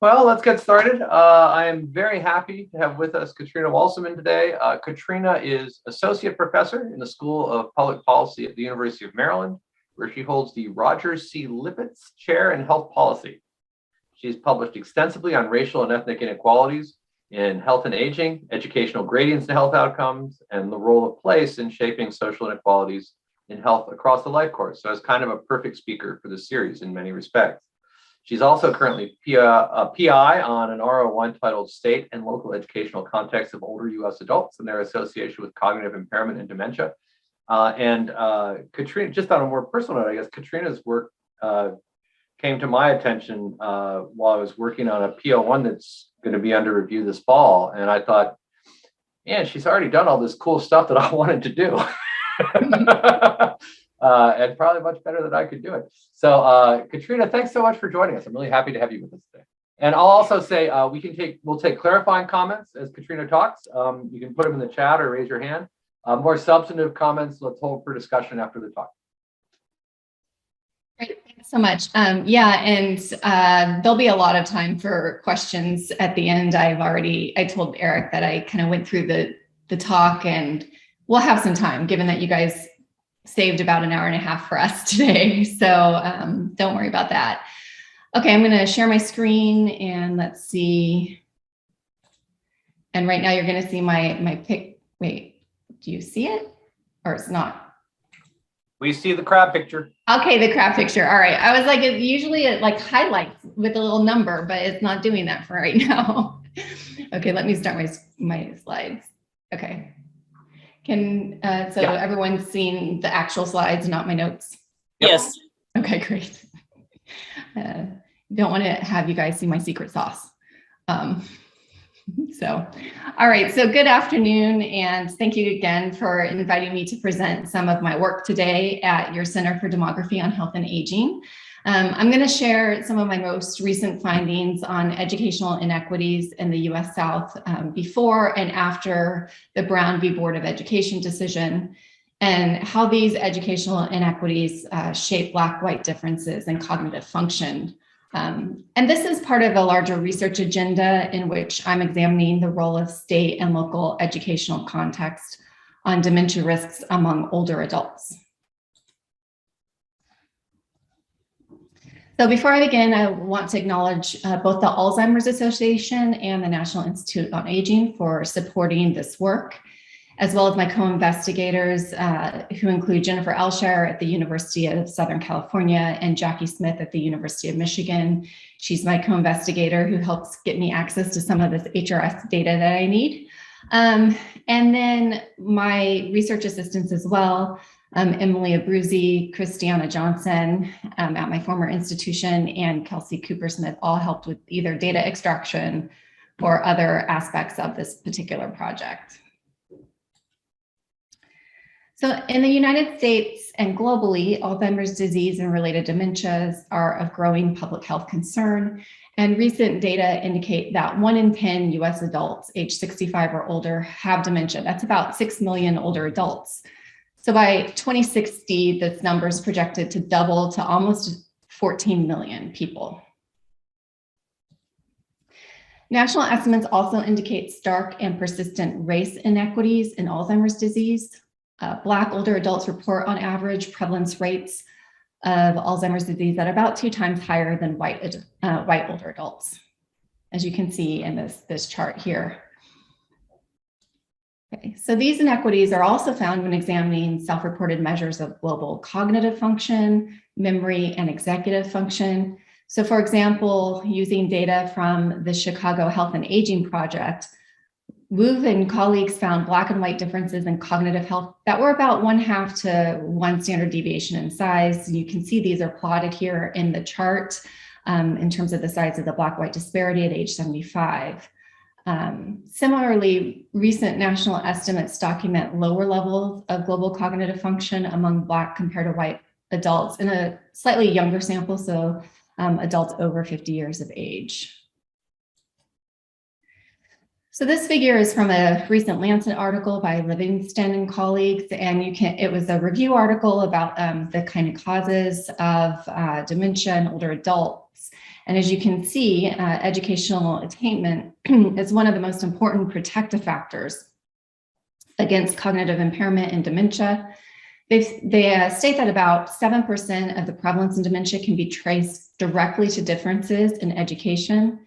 Well, let's get started. I am very happy to have with us Katrina Walsemann today. Katrina is Associate Professor in the School of Public Policy at the University of Maryland, where she holds the Rogers C. Lippitz Chair in Health Policy. She's published extensively on racial and ethnic inequalities in health and aging, educational gradients in health outcomes, and the role of place in shaping social inequalities in health across the life course. So it's kind of a perfect speaker for this series in many respects. She's also currently a PI on an RO1 titled State and Local Educational Context of Older U.S. Adults and their association with cognitive impairment and dementia. Katrina, just on a more personal note, I guess Katrina's work came to my attention while I was working on a PO1 that's going to be under review this fall. And I thought, man, she's already done all this cool stuff that I wanted to do. And probably much better than I could do it. So Katrina, thanks so much for joining us. I'm really happy to have you with us today. And I'll also say we'll take clarifying comments as Katrina talks. You can put them in the chat or raise your hand. More substantive comments, let's hold for discussion after the talk. Great, thanks so much. There'll be a lot of time for questions at the end. I told Eric that I kind of went through the talk, and we'll have some time given that you guys saved about an hour and a half for us today. So don't worry about that. Okay, I'm gonna share my screen and let's see. And right now you're gonna see my pic. Wait, do you see it or it's not? We see the crab picture. Okay, the crab picture. All right. I was like, usually it like highlights with a little number, but it's not doing that for right now. Okay, let me start my slides. Okay. Everyone's seen the actual slides, not my notes? Yes. Okay, great. Don't want to have you guys see my secret sauce. All right, so good afternoon, and thank you again for inviting me to present some of my work today at your Center for Demography on Health and Aging. I'm going to share some of my most recent findings on educational inequities in the U.S. South before and after the Brown v. Board of Education decision, and how these educational inequities shape Black-white differences in cognitive function. And this is part of a larger research agenda in which I'm examining the role of state and local educational context on dementia risks among older adults. So before I begin, I want to acknowledge both the Alzheimer's Association and the National Institute on Aging for supporting this work, as well as my co-investigators who include Jennifer Alshire at the University of Southern California and Jackie Smith at the University of Michigan. She's my co-investigator who helps get me access to some of this HRS data that I need. And then my research assistants as well, Emily Abruzzi, Christiana Johnson at my former institution, and Kelsey Cooper-Smith all helped with either data extraction or other aspects of this particular project. So in the United States and globally, Alzheimer's disease and related dementias are of growing public health concern. And recent data indicate that 1 in 10 US adults age 65 or older have dementia. That's about 6 million older adults. So by 2060, this number is projected to double to almost 14 million people. National estimates also indicate stark and persistent race inequities in Alzheimer's disease. Black older adults report on average prevalence rates of Alzheimer's disease that are about 2 times higher than white older adults, as you can see in this chart here. Okay, so these inequities are also found when examining self-reported measures of global cognitive function, memory, and executive function. So for example, using data from the Chicago Health and Aging Project, Wu and colleagues found Black and white differences in cognitive health that were about 1/2 to 1 standard deviation in size. You can see these are plotted here in the chart in terms of the size of the Black-white disparity at age 75. Similarly, recent national estimates document lower levels of global cognitive function among Black compared to white adults in a slightly younger sample, so adults over 50 years of age. So this figure is from a recent Lancet article by Livingston and colleagues, and it was a review article about the kind of causes of dementia in older adults. And as you can see, educational attainment is one of the most important protective factors against cognitive impairment and dementia. They state that about 7% of the prevalence in dementia can be traced directly to differences in education.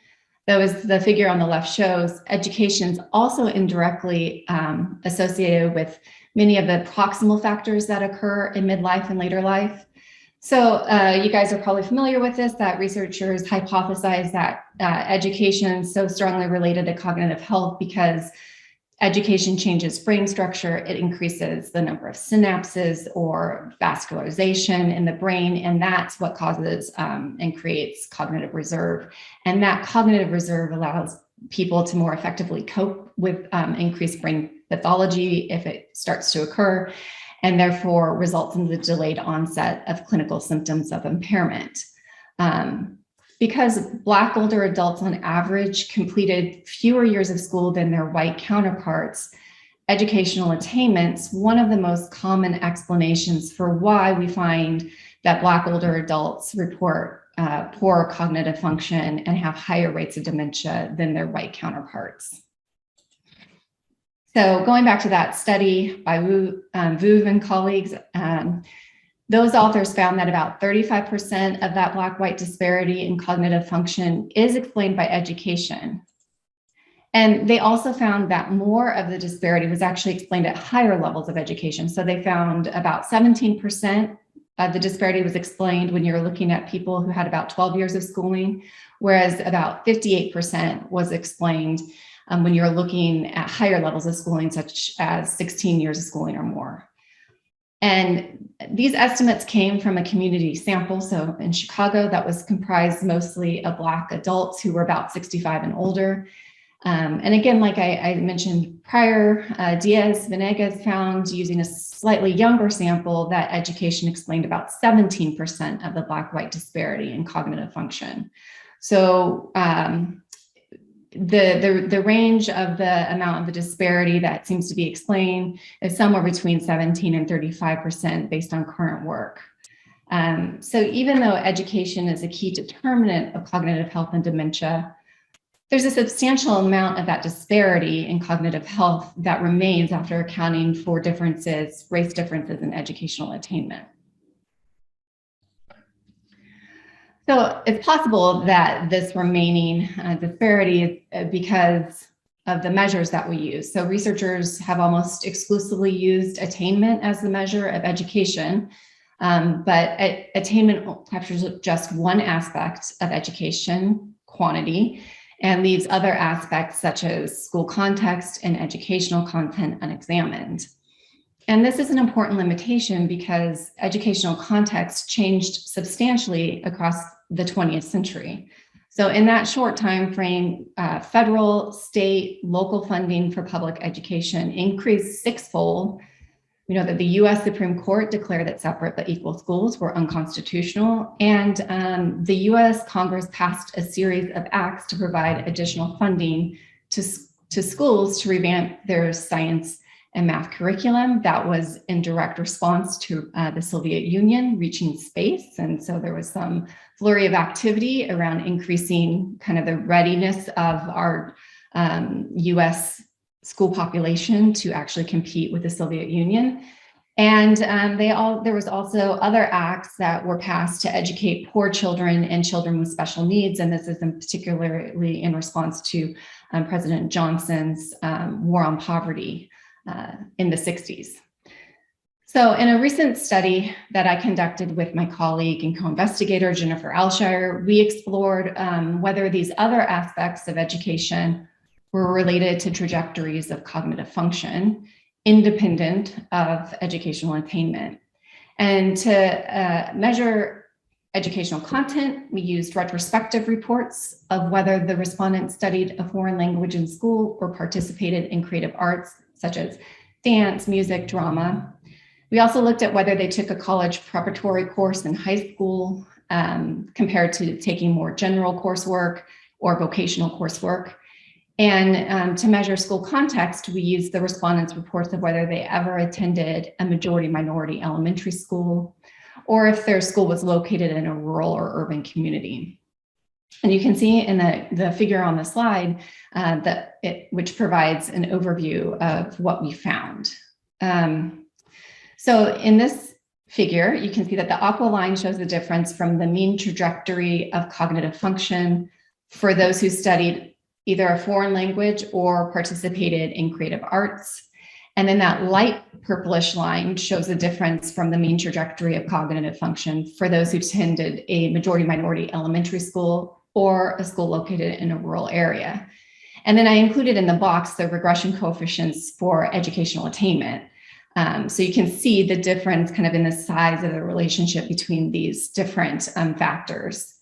Though, as the figure on the left shows, education is also indirectly associated with many of the proximal factors that occur in midlife and later life. So you guys are probably familiar with this, that researchers hypothesize that education is so strongly related to cognitive health because education changes brain structure, it increases the number of synapses or vascularization in the brain, and that's what causes and creates cognitive reserve. And that cognitive reserve allows people to more effectively cope with increased brain pathology if it starts to occur, and therefore results in the delayed onset of clinical symptoms of impairment. Because Black older adults on average completed fewer years of school than their white counterparts, educational attainment's one of the most common explanations for why we find that Black older adults report poor cognitive function and have higher rates of dementia than their white counterparts. So going back to that study by Vuv and colleagues, those authors found that about 35% of that Black-white disparity in cognitive function is explained by education. And they also found that more of the disparity was actually explained at higher levels of education. So they found about 17% of the disparity was explained when you're looking at people who had about 12 years of schooling, whereas about 58% was explained when you're looking at higher levels of schooling, such as 16 years of schooling or more. And these estimates came from a community sample. So in Chicago, that was comprised mostly of Black adults who were about 65 and older. And again, like I mentioned prior, Diaz-Venegas found using a slightly younger sample that education explained about 17% of the Black-white disparity in cognitive function. So the range of the amount of the disparity that seems to be explained is somewhere between 17 and 35% based on current work. So even though education is a key determinant of cognitive health and dementia, there's a substantial amount of that disparity in cognitive health that remains after accounting for differences, race differences in educational attainment. So it's possible that this remaining disparity is because of the measures that we use. So researchers have almost exclusively used attainment as the measure of education, but attainment captures just one aspect of education, quantity, and leaves other aspects such as school context and educational content unexamined. And this is an important limitation because educational context changed substantially across the 20th century. So in that short time frame, federal, state, local funding for public education increased sixfold. We know that the US Supreme Court declared that separate but equal schools were unconstitutional, and the US Congress passed a series of acts to provide additional funding to schools to revamp their science and math curriculum. That was in direct response to the Soviet Union reaching space. And so there was some flurry of activity around increasing kind of the readiness of our US school population to actually compete with the Soviet Union. And there was also other acts that were passed to educate poor children and children with special needs. And this is particularly in response to President Johnson's war on poverty in the 60s. So in a recent study that I conducted with my colleague and co-investigator, Jennifer Alshire, we explored whether these other aspects of education were related to trajectories of cognitive function, independent of educational attainment. And to measure educational content, we used retrospective reports of whether the respondents studied a foreign language in school or participated in creative arts, such as dance, music, drama. We also looked at whether they took a college preparatory course in high school compared to taking more general coursework or vocational coursework. And to measure school context, we used the respondents' reports of whether they ever attended a majority-minority elementary school or if their school was located in a rural or urban community. And you can see in the figure on the slide which provides an overview of what we found. So in this figure, you can see that the aqua line shows the difference from the mean trajectory of cognitive function for those who studied either a foreign language or participated in creative arts. And then that light purplish line shows the difference from the mean trajectory of cognitive function for those who attended a majority minority elementary school or a school located in a rural area. And then I included in the box the regression coefficients for educational attainment. So you can see the difference kind of in the size of the relationship between these different factors.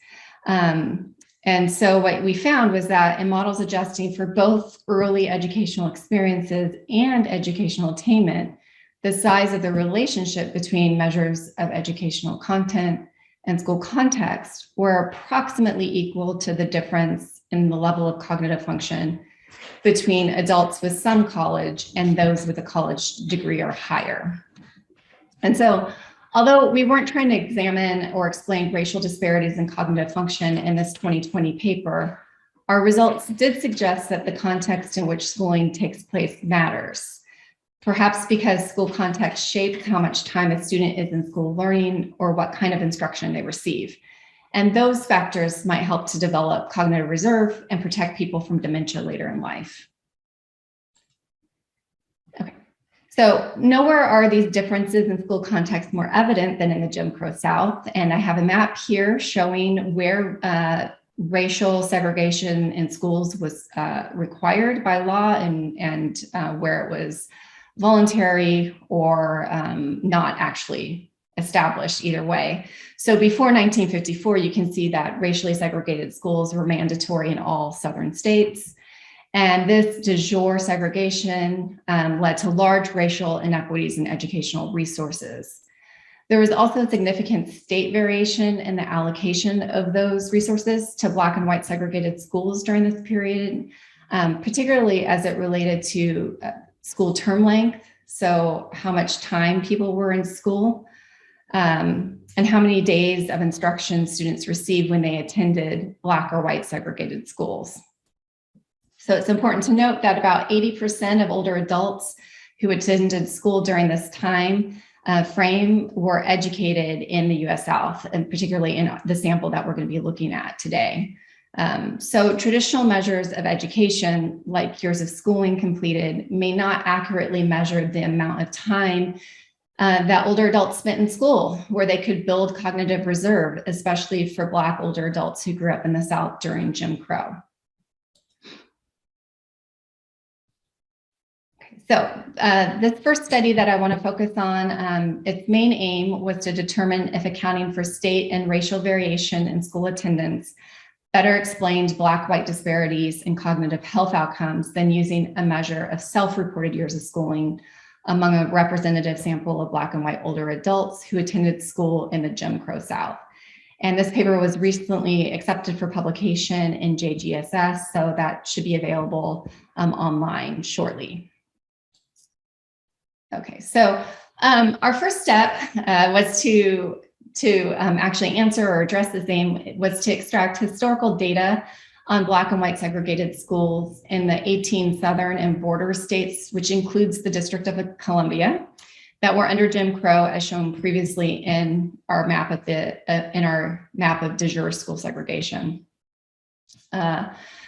And so what we found was that in models adjusting for both early educational experiences and educational attainment, the size of the relationship between measures of educational content and school context were approximately equal to the difference in the level of cognitive function between adults with some college and those with a college degree or higher. And so, although we weren't trying to examine or explain racial disparities in cognitive function in this 2020 paper, our results did suggest that the context in which schooling takes place matters. Perhaps because school context shapes how much time a student is in school learning or what kind of instruction they receive. And those factors might help to develop cognitive reserve and protect people from dementia later in life. Okay. So nowhere are these differences in school context more evident than in the Jim Crow South. And I have a map here showing where racial segregation in schools was required by law and where it was voluntary or not actually established either way. So before 1954, you can see that racially segregated schools were mandatory in all Southern states. And this de jure segregation led to large racial inequities in educational resources. There was also significant state variation in the allocation of those resources to Black and white segregated schools during this period, particularly as it related to school term length, so how much time people were in school, and how many days of instruction students received when they attended Black or white segregated schools. So it's important to note that about 80% of older adults who attended school during this time frame were educated in the US South, and particularly in the sample that we're going to be looking at today. So traditional measures of education, like years of schooling completed, may not accurately measure the amount of time that older adults spent in school, where they could build cognitive reserve, especially for Black older adults who grew up in the South during Jim Crow. So this first study that I want to focus on, its main aim was to determine if accounting for state and racial variation in school attendance better explained Black-white disparities in cognitive health outcomes than using a measure of self-reported years of schooling among a representative sample of Black and white older adults who attended school in the Jim Crow South. And this paper was recently accepted for publication in JGSS, so that should be available online shortly. Okay, so our first step was to actually answer or address the same, was to extract historical data on Black and white segregated schools in the 18 southern and border states, which includes the District of Columbia, that were under Jim Crow, as shown previously in our map of de jure school segregation.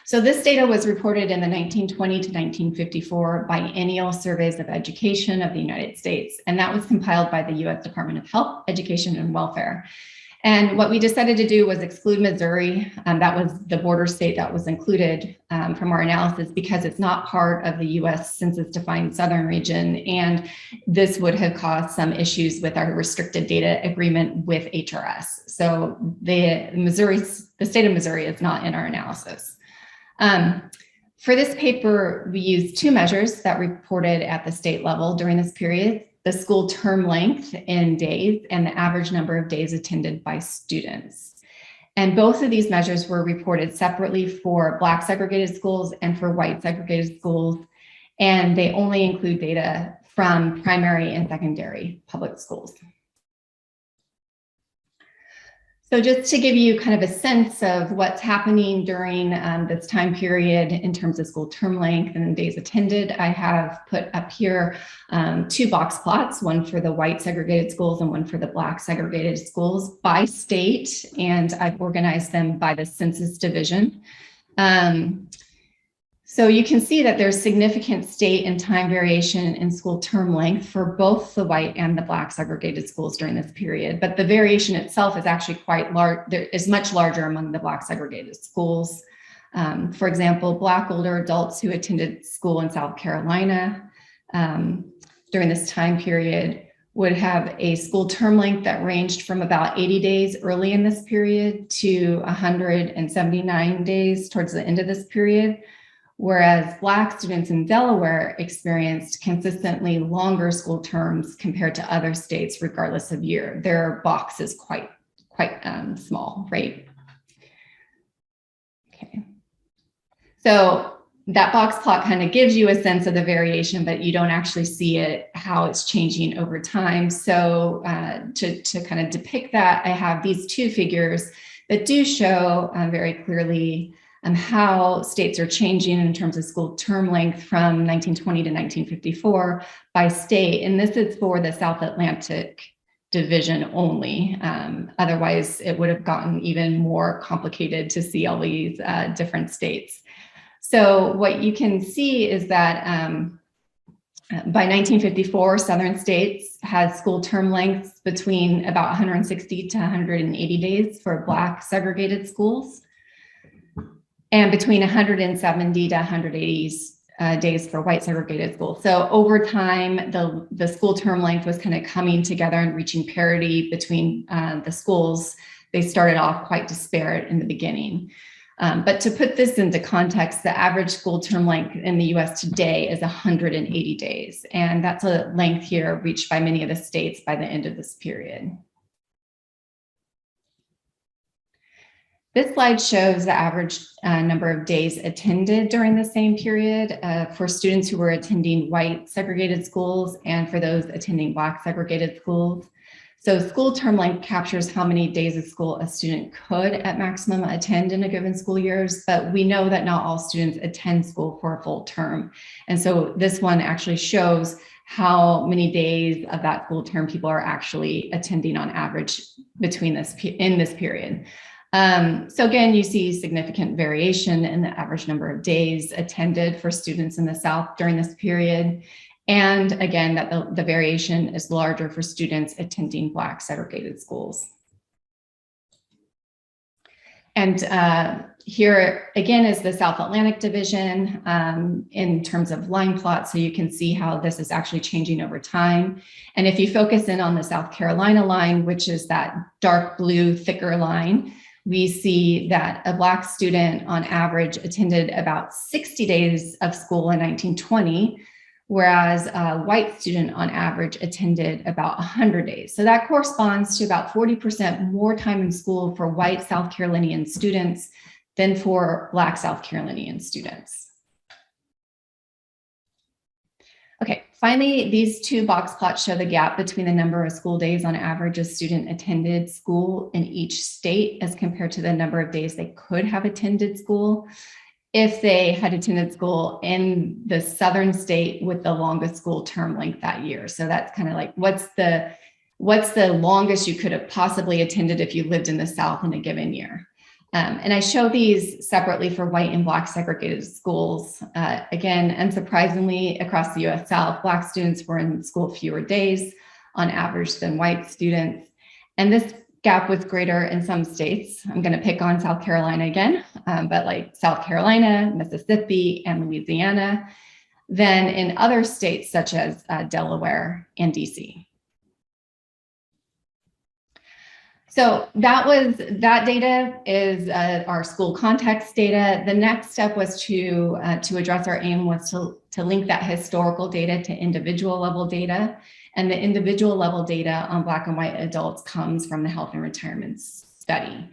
So this data was reported in the 1920 to 1954 biennial surveys of education of the United States, and that was compiled by the U.S. Department of Health, Education, and Welfare. And what we decided to do was exclude Missouri. That was the border state that was included from our analysis because it's not part of the US census defined southern region. And this would have caused some issues with our restricted data agreement with HRS. So the state of Missouri is not in our analysis. For this paper, we used two measures that reported at the state level during this period: the school term length in days and the average number of days attended by students. And both of these measures were reported separately for Black segregated schools and for white segregated schools. And they only include data from primary and secondary public schools. So just to give you kind of a sense of what's happening during this time period in terms of school term length and days attended, I have put up here 2 box plots, one for the white segregated schools and one for the Black segregated schools by state, and I've organized them by the census division. So you can see that there's significant state and time variation in school term length for both the white and the Black segregated schools during this period, but the variation itself is actually quite large. There is much larger among the Black segregated schools. For example, Black older adults who attended school in South Carolina during this time period would have a school term length that ranged from about 80 days early in this period to 179 days towards the end of this period. Whereas Black students in Delaware experienced consistently longer school terms compared to other states, regardless of year. Their box is quite small, right? Okay. So that box plot kind of gives you a sense of the variation, but you don't actually see it, how it's changing over time. So to kind of depict that, I have these 2 figures that do show very clearly how states are changing in terms of school term length from 1920 to 1954 by state. And this is for the South Atlantic division only. Otherwise, it would have gotten even more complicated to see all these different states. So what you can see is that by 1954, Southern states had school term lengths between about 160 to 180 days for Black segregated schools, and between 170 to 180 days for white segregated schools. So over time, the school term length was kind of coming together and reaching parity between the schools. They started off quite disparate in the beginning. But to put this into context, the average school term length in the US today is 180 days. And that's a length here reached by many of the states by the end of this period. This slide shows the average number of days attended during the same period for students who were attending white segregated schools and for those attending Black segregated schools. So school term length captures how many days of school a student could at maximum attend in a given school year, but we know that not all students attend school for a full term. And so this one actually shows how many days of that school term people are actually attending on average between in this period. So again, you see significant variation in the average number of days attended for students in the South during this period. And again, that the variation is larger for students attending Black segregated schools. And here again is the South Atlantic division in terms of line plot. So you can see how this is actually changing over time. And if you focus in on the South Carolina line, which is that dark blue, thicker line, we see that a Black student on average attended about 60 days of school in 1920, whereas a white student on average attended about 100 days. So that corresponds to about 40% more time in school for white South Carolinian students than for Black South Carolinian students. Okay, finally, these 2 box plots show the gap between the number of school days on average a student attended school in each state as compared to the number of days they could have attended school if they had attended school in the southern state with the longest school term length that year. So that's kind of like, what's the longest you could have possibly attended if you lived in the South in a given year? And I show these separately for white and Black segregated schools. Again, unsurprisingly, across the US South, Black students were in school fewer days on average than white students. And this gap was greater in some states. I'm going to pick on South Carolina again, but like South Carolina, Mississippi, and Louisiana, than in other states such as Delaware and DC. So that data is our school context data. The next step was to address our aim was to link that historical data to individual level data. And the individual level data on Black and white adults comes from the Health and Retirement Study.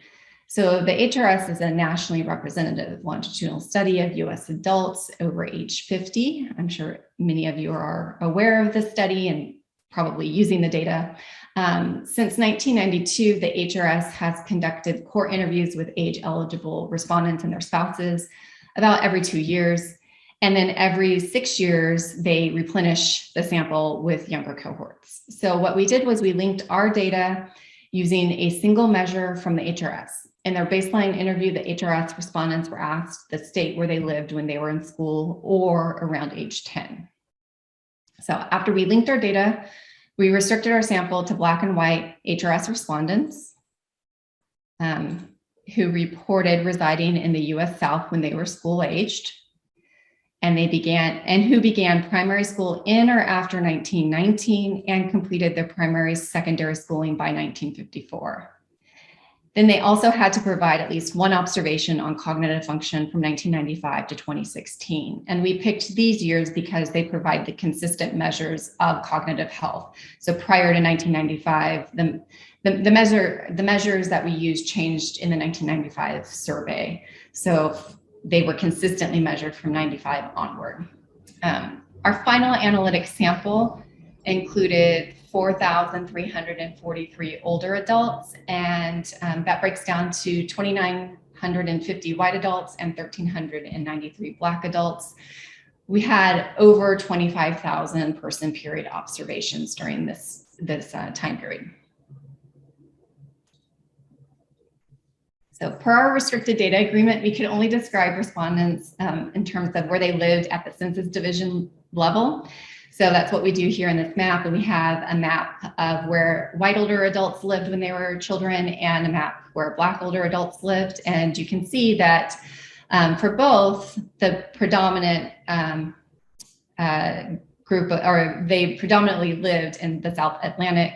So the HRS is a nationally representative longitudinal study of US adults over age 50. I'm sure many of you are aware of this study and probably using the data. Since 1992, the HRS has conducted core interviews with age-eligible respondents and their spouses about every 2 years. And then every 6 years, they replenish the sample with younger cohorts. So what we did was we linked our data using a single measure from the HRS. In their baseline interview, the HRS respondents were asked the state where they lived when they were in school or around age 10. So after we linked our data, we restricted our sample to Black and white HRS respondents who reported residing in the US South when they were school aged. And who began primary school in or after 1919 and completed their primary secondary schooling by 1954. Then they also had to provide at least one observation on cognitive function from 1995 to 2016. And we picked these years because they provide the consistent measures of cognitive health. So prior to 1995, the measures that we used changed in the 1995 survey. So they were consistently measured from 95 onward. Our final analytic sample included 4,343 older adults, and that breaks down to 2,950 white adults and 1,393 Black adults. We had over 25,000 person period observations during this time period. So per our restricted data agreement, we could only describe respondents in terms of where they lived at the census division level. So that's what we do here in this map. And we have a map of where white older adults lived when they were children and a map where Black older adults lived. And you can see that for both, the predominant they predominantly lived in the South Atlantic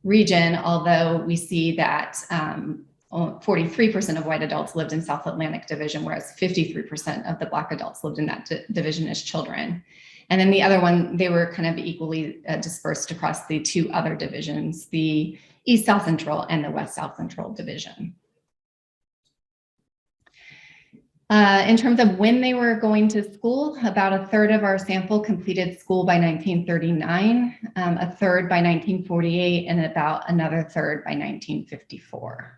region, although we see that 43% of white adults lived in South Atlantic division, whereas 53% of the Black adults lived in that division as children. And then the other one, they were kind of equally dispersed across the two other divisions, the East South Central and the West South Central division. In terms of when they were going to school, about a third of our sample completed school by 1939, a third by 1948, and about another third by 1954.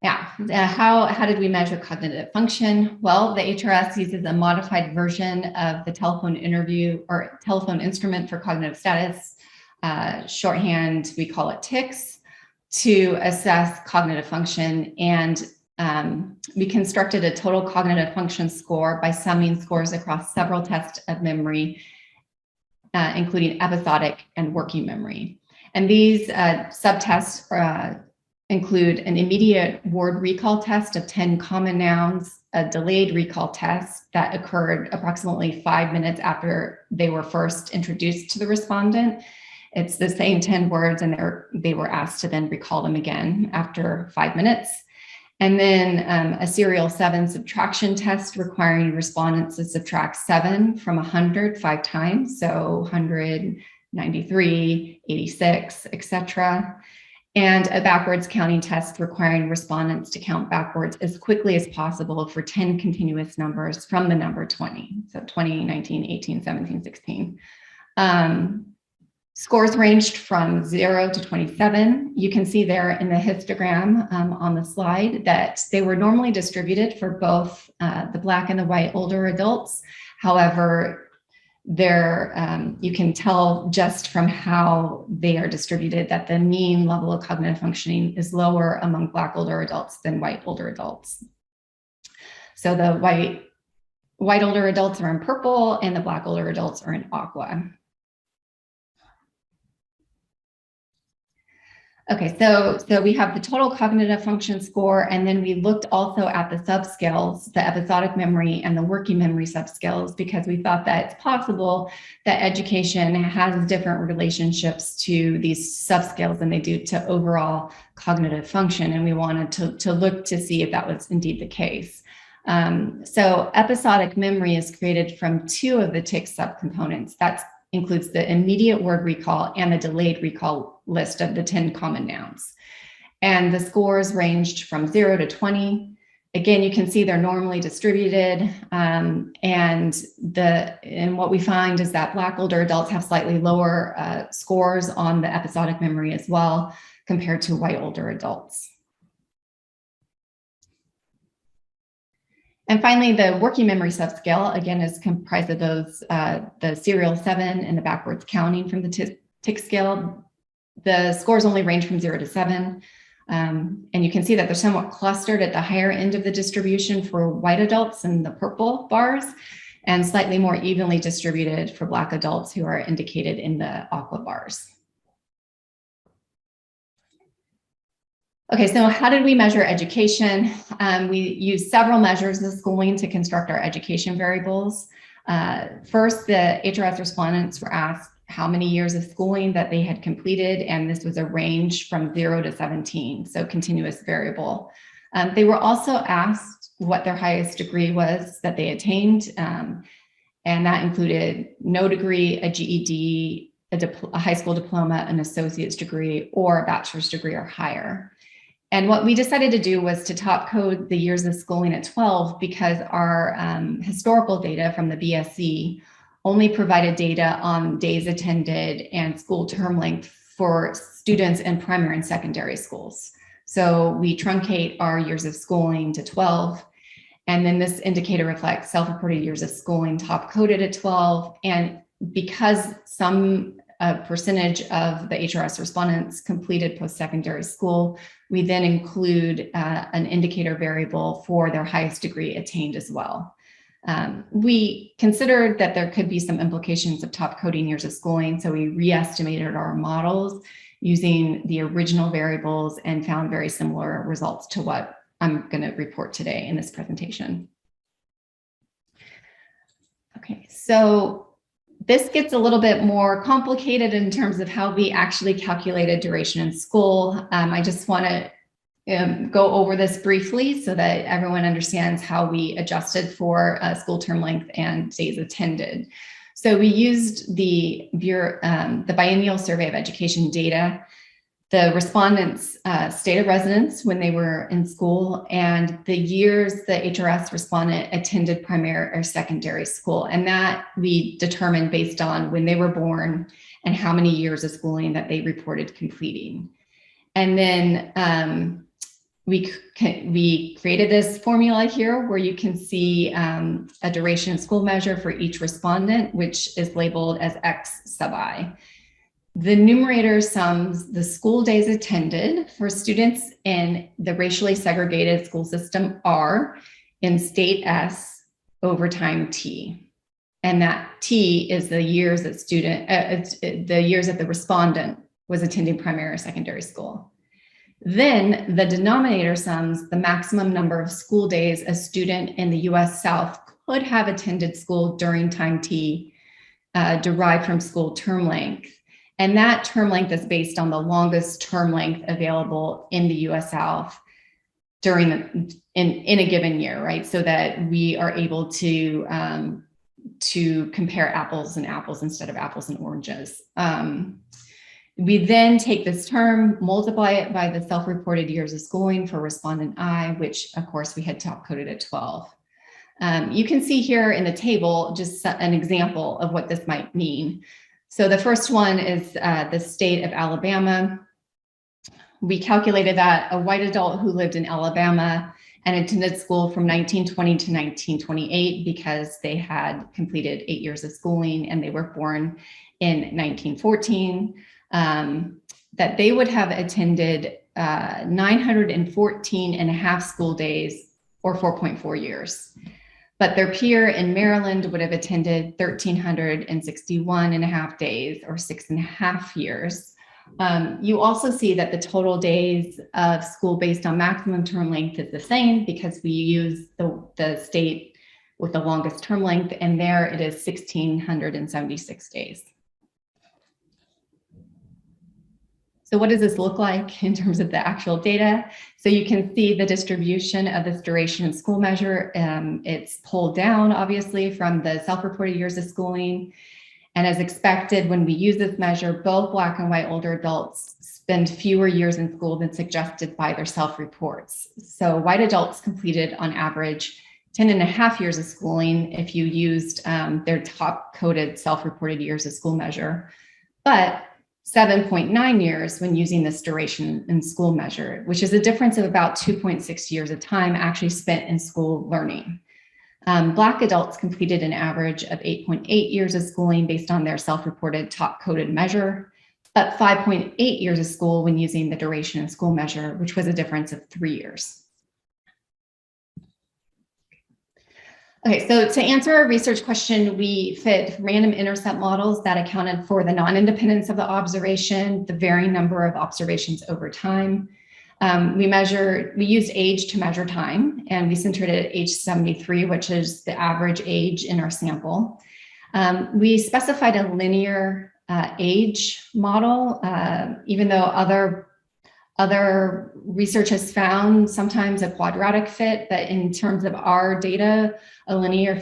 Yeah, how did we measure cognitive function? Well, the HRS uses a modified version of the telephone interview or telephone instrument for cognitive status, shorthand, we call it TICS, to assess cognitive function. And we constructed a total cognitive function score by summing scores across several tests of memory, including episodic and working memory. And these subtests include an immediate word recall test of 10 common nouns, a delayed recall test that occurred approximately 5 minutes after they were first introduced to the respondent. It's the same 10 words, and they were asked to then recall them again after 5 minutes. And then a serial 7 subtraction test requiring respondents to subtract 7 from 100 5 times, so 100, 93, 86, etc. And a backwards counting test requiring respondents to count backwards as quickly as possible for 10 continuous numbers from the number 20. So 20, 19, 18, 17, 16. Scores ranged from 0 to 27. You can see there in the histogram on the slide that they were normally distributed for both the Black and the white older adults. However, you can tell just from how they are distributed that the mean level of cognitive functioning is lower among Black older adults than white older adults. So the white older adults are in purple and the Black older adults are in aqua. Okay, so we have the total cognitive function score, and then we looked also at the subscales, the episodic memory and the working memory subscales, because we thought that it's possible that education has different relationships to these subscales than they do to overall cognitive function, and we wanted to look to see if that was indeed the case. So episodic memory is created from 2 of the TIC subcomponents. That includes the immediate word recall and the delayed recall list of the 10 common nouns. And the scores ranged from 0 to 20. Again, you can see they're normally distributed, and what we find is that Black older adults have slightly lower scores on the episodic memory as well compared to white older adults. And finally, the working memory subscale, again, is comprised of those, the serial 7 and the backwards counting from the tick scale. The scores only range from 0 to 7. And you can see that they're somewhat clustered at the higher end of the distribution for white adults in the purple bars, and slightly more evenly distributed for Black adults, who are indicated in the aqua bars. Okay, so how did we measure education? We used several measures of schooling to construct our education variables. First, the HRS respondents were asked how many years of schooling that they had completed, and this was a range from 0 to 17, so continuous variable. They were also asked what their highest degree was that they attained, and that included no degree, a GED, a high school diploma, an associate's degree, or a bachelor's degree or higher. And what we decided to do was to top code the years of schooling at 12, because our historical data from the BSC only provided data on days attended and school term length for students in primary and secondary schools. So we truncate our years of schooling to 12, and then this indicator reflects self-reported years of schooling top coded at 12. And because some percentage of the HRS respondents completed post-secondary school, we then include an indicator variable for their highest degree attained as well. We considered that there could be some implications of top coding years of schooling, so we re-estimated our models using the original variables and found very similar results to what I'm going to report today in this presentation. Okay, so this gets a little bit more complicated in terms of how we actually calculated duration in school. I just want to go over this briefly so that everyone understands how we adjusted for school term length and days attended. So we used the biennial survey of education data, the respondents' state of residence when they were in school, and the years the HRS respondent attended primary or secondary school. And that we determined based on when they were born and how many years of schooling that they reported completing. And then we created this formula here where you can see a duration of school measure for each respondent, which is labeled as X sub I. The numerator sums the school days attended for students in the racially segregated school system R in state S over time T. And that T is the years that the respondent was attending primary or secondary school. Then the denominator sums the maximum number of school days a student in the US South could have attended school during time T, derived from school term length. And that term length is based on the longest term length available in the US South during in a given year, right? So that we are able to compare apples and apples instead of apples and oranges. We then take this term, multiply it by the self-reported years of schooling for respondent I, which of course we had top coded at 12. You can see here in the table just an example of what this might mean. So the first one is the state of Alabama. We calculated that a white adult who lived in Alabama and attended school from 1920 to 1928 because they had completed 8 years of schooling and they were born in 1914, that they would have attended 914 and a half school days or 4.4 years. But their peer in Maryland would have attended 1,361 and a half days or 6.5 years. You also see that the total days of school based on maximum term length is the same because we use the state with the longest term length, and there it is 1,676 days. So what does this look like in terms of the actual data? So you can see the distribution of this duration of school measure. It's pulled down, obviously, from the self-reported years of schooling. And as expected, when we use this measure, both Black and white older adults spend fewer years in school than suggested by their self-reports. So white adults completed on average 10 and a half years of schooling if you used their top coded self-reported years of school measure, but 7.9 years when using this duration in school measure, which is a difference of about 2.6 years of time actually spent in school learning. Black adults completed an average of 8.8 years of schooling based on their self-reported top coded measure, but 5.8 years of school when using the duration in school measure, which was a difference of 3 years. Okay, so to answer our research question, we fit random intercept models that accounted for the non-independence of the observation, the varying number of observations over time. We used age to measure time, and we centered it at age 73, which is the average age in our sample. We specified a linear age model, even though other research has found sometimes a quadratic fit, but in terms of our data, a linear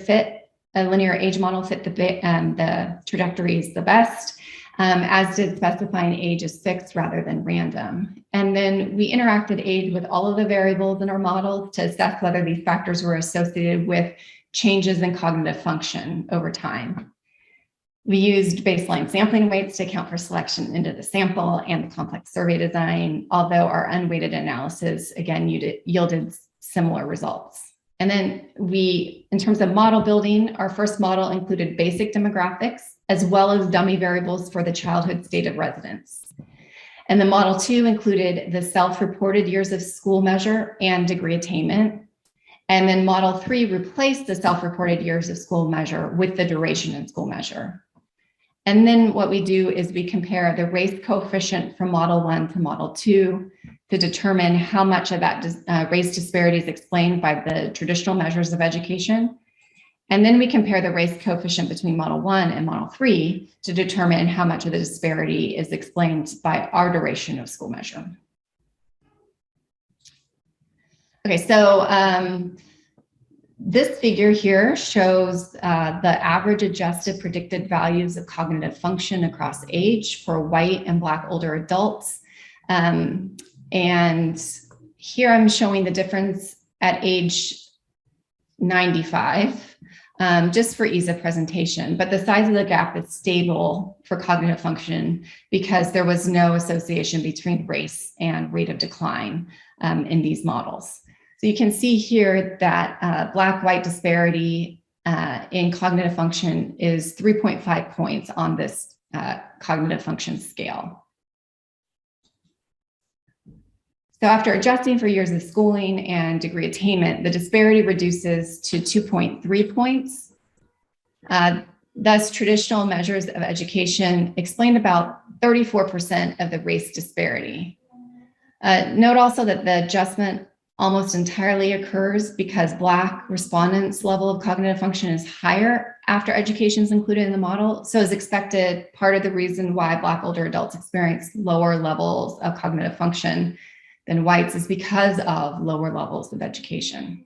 age model fit the trajectories the best, as did specifying age as fixed rather than random. And then we interacted age with all of the variables in our model to assess whether these factors were associated with changes in cognitive function over time. We used baseline sampling weights to account for selection into the sample and the complex survey design, although our unweighted analysis, again, yielded similar results. And then in terms of model building, our first model included basic demographics, as well as dummy variables for the childhood state of residence. And the model 2 included the self-reported years of school measure and degree attainment. And then model 3 replaced the self-reported years of school measure with the duration in school measure. And then what we do is we compare the race coefficient from model 1 to model 2 to determine how much of that race disparity is explained by the traditional measures of education. And then we compare the race coefficient between model 1 and model 3 to determine how much of the disparity is explained by our duration of school measure. Okay, so this figure here shows the average adjusted predicted values of cognitive function across age for white and Black older adults. And here I'm showing the difference at age 95, just for ease of presentation, but the size of the gap is stable for cognitive function because there was no association between race and rate of decline in these models. So you can see here that Black-white disparity in cognitive function is 3.5 points on this cognitive function scale. So after adjusting for years of schooling and degree attainment, the disparity reduces to 2.3 points. Thus, traditional measures of education explain about 34% of the race disparity. Note also that the adjustment almost entirely occurs because Black respondents' level of cognitive function is higher after education is included in the model. So as expected, part of the reason why Black older adults experience lower levels of cognitive function than whites is because of lower levels of education.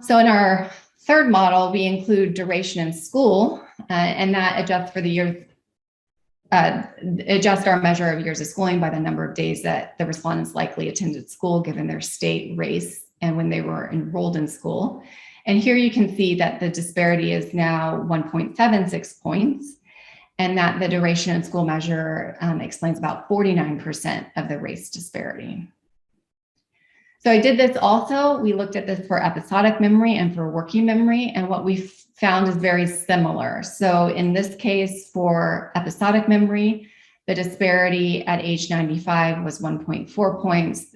So in our third model, we include duration in school, and that adjusts for the years, adjust our measure of years of schooling by the number of days that the respondents likely attended school given their state, race, and when they were enrolled in school. And here you can see that the disparity is now 1.76 points, and that the duration in school measure explains about 49% of the race disparity. So I did this also, we looked at this for episodic memory and for working memory, and what we found is very similar. So in this case, for episodic memory, the disparity at age 95 was 1.4 points.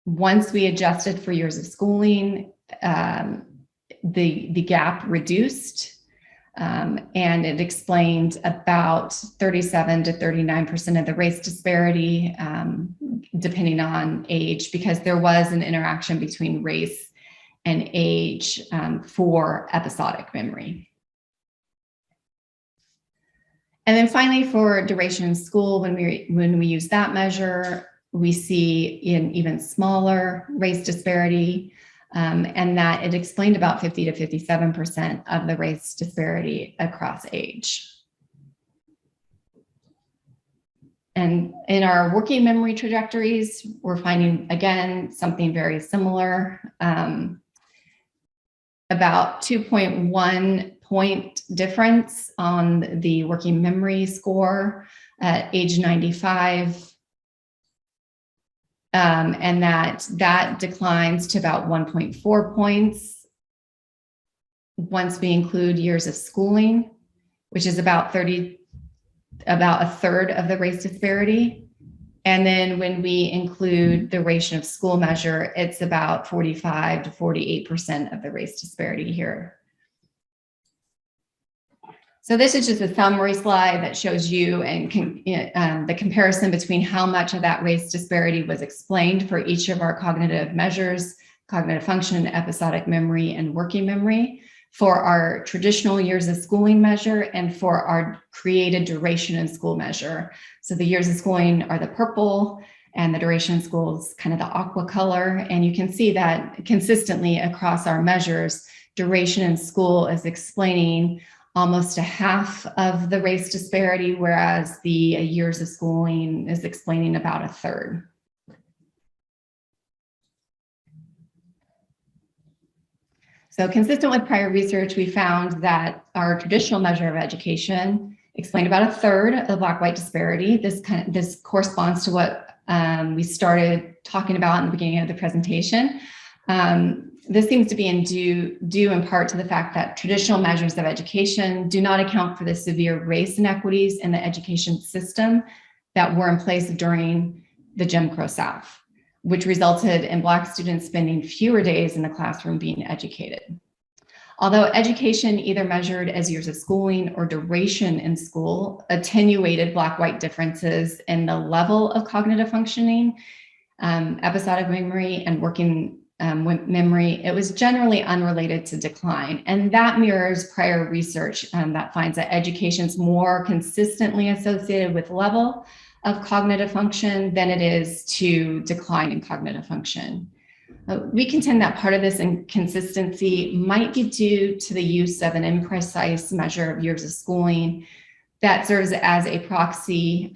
Once we adjusted for years of schooling, the gap reduced, and it explained about 37 to 39% of the race disparity, depending on age, because there was an interaction between race and age for episodic memory. And then finally, for duration in school, when we use that measure, we see an even smaller race disparity. and that it explained about 50 to 57% of the race disparity across age. And in our working memory trajectories, we're finding, again, something very similar. About 2.1 point difference on the working memory score at age 95. And that declines to about 1.4 points once we include years of schooling, which is about a third of the race disparity. And then when we include the duration of school measure, it's about 45 to 48% of the race disparity here. So this is just a summary slide that shows you the comparison between how much of that race disparity was explained for each of our cognitive measures, cognitive function, episodic memory, and working memory, for our traditional years of schooling measure and for our created duration in school measure. So the years of schooling are the purple and the duration in school is kind of the aqua color. And you can see that consistently across our measures, duration in school is explaining almost a half of the race disparity, whereas the years of schooling is explaining about a third. So consistent with prior research, we found that our traditional measure of education explained about a third of the Black-white disparity. This corresponds to what we started talking about in the beginning of the presentation. This seems to be due in part to the fact that traditional measures of education do not account for the severe race inequities in the education system that were in place during the Jim Crow South, which resulted in Black students spending fewer days in the classroom being educated. Although education, either measured as years of schooling or duration in school, attenuated Black-white differences in the level of cognitive functioning, episodic memory, and working memory, it was generally unrelated to decline. And that mirrors prior research that finds that education is more consistently associated with level of cognitive function than it is to decline in cognitive function. We contend that part of this inconsistency might be due to the use of an imprecise measure of years of schooling that serves as a proxy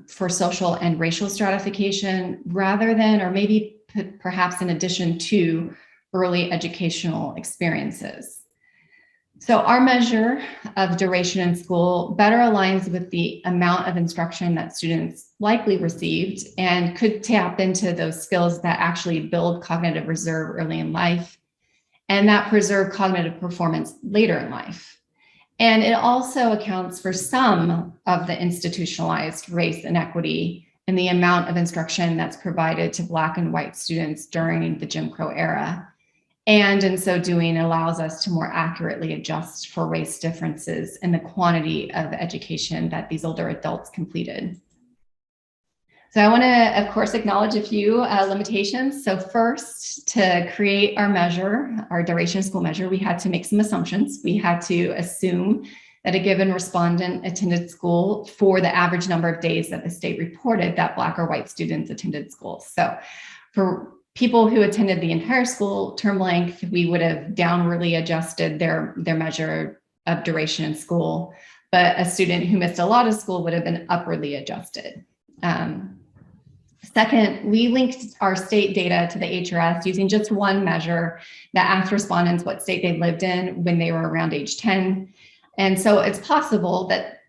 for social and racial stratification rather than, or maybe perhaps in addition to, early educational experiences. So our measure of duration in school better aligns with the amount of instruction that students likely received and could tap into those skills that actually build cognitive reserve early in life and that preserve cognitive performance later in life. And it also accounts for some of the institutionalized race inequity in the amount of instruction that's provided to Black and white students during the Jim Crow era. And in so doing, allows us to more accurately adjust for race differences in the quantity of education that these older adults completed. So I want to, of course, acknowledge a few limitations. So first, to create our measure, our duration of school measure, we had to make some assumptions. We had to assume that a given respondent attended school for the average number of days that the state reported that Black or white students attended school. So for people who attended the entire school term length, we would have downwardly adjusted their measure of duration in school, but a student who missed a lot of school would have been upwardly adjusted. Second, we linked our state data to the HRS using just one measure that asked respondents what state they lived in when they were around age 10. And so it's possible that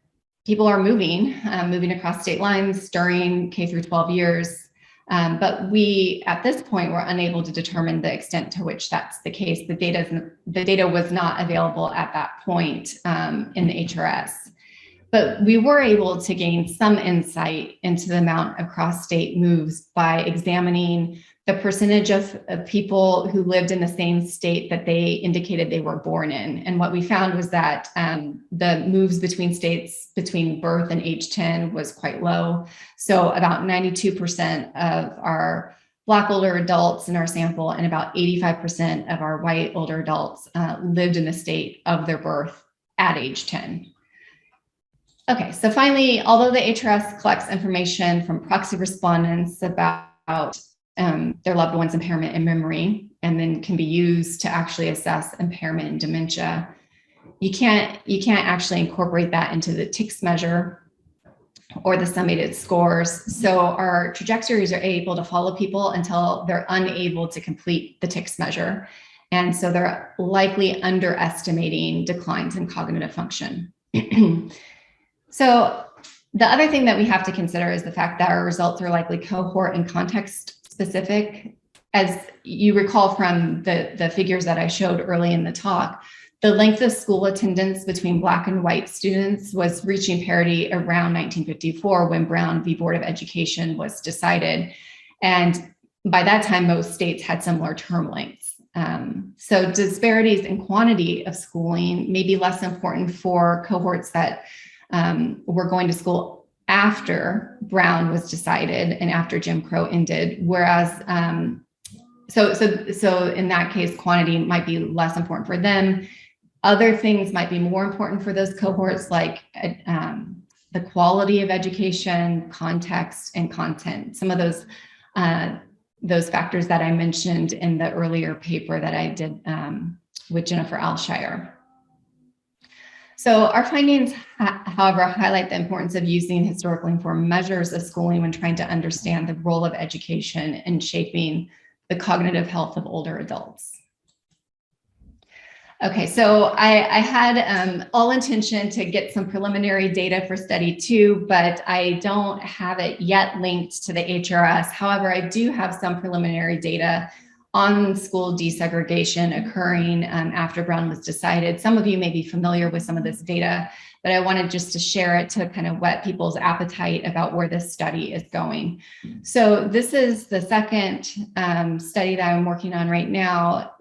people are moving across state lines during K through 12 years. But we, at this point, were unable to determine the extent to which that's the case. The data was not available at that point in the HRS. But we were able to gain some insight into the amount of cross-state moves by examining the percentage of people who lived in the same state that they indicated they were born in. And what we found was that the moves between states between birth and age 10 was quite low. So about 92% of our Black older adults in our sample and about 85% of our white older adults lived in the state of their birth at age 10. Okay, so finally, although the HRS collects information from proxy respondents about their loved one's impairment in memory, and then can be used to actually assess impairment in dementia. You can't actually incorporate that into the TICS measure or the summated scores. So our trajectories are able to follow people until they're unable to complete the TICS measure. And so they're likely underestimating declines in cognitive function. So the other thing that we have to consider is the fact that our results are likely cohort and context specific. As you recall from the figures that I showed early in the talk, the length of school attendance between Black and white students was reaching parity around 1954 when Brown v. Board of Education was decided. And by that time, most states had similar term lengths. So disparities in quantity of schooling may be less important for cohorts that were going to school after Brown was decided and after Jim Crow ended, whereas so in that case, quantity might be less important for them. Other things might be more important for those cohorts, like the quality of education, context, and content. Some of those factors that I mentioned in the earlier paper that I did with Jennifer Alshire. So our findings, however, highlight the importance of using historically informed measures of schooling when trying to understand the role of education in shaping the cognitive health of older adults. Okay, so I had all intention to get some preliminary data for study 2, but I don't have it yet linked to the HRS. However, I do have some preliminary data on school desegregation occurring after Brown was decided. Some of you may be familiar with some of this data, but I wanted just to share it to kind of whet people's appetite about where this study is going. So this is the second study that I'm working on right now.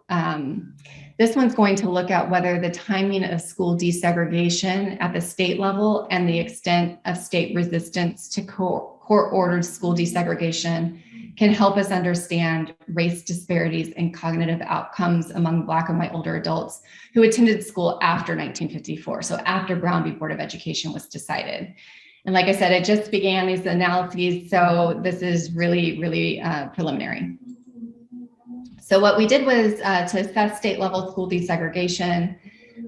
This one's going to look at whether the timing of school desegregation at the state level and the extent of state resistance to court-ordered school desegregation can help us understand race disparities in cognitive outcomes among Black and white older adults who attended school after 1954, so after Brown v. Board of Education was decided. And like I said, it just began these analyses, so this is really, really preliminary. So what we did was to assess state level school desegregation,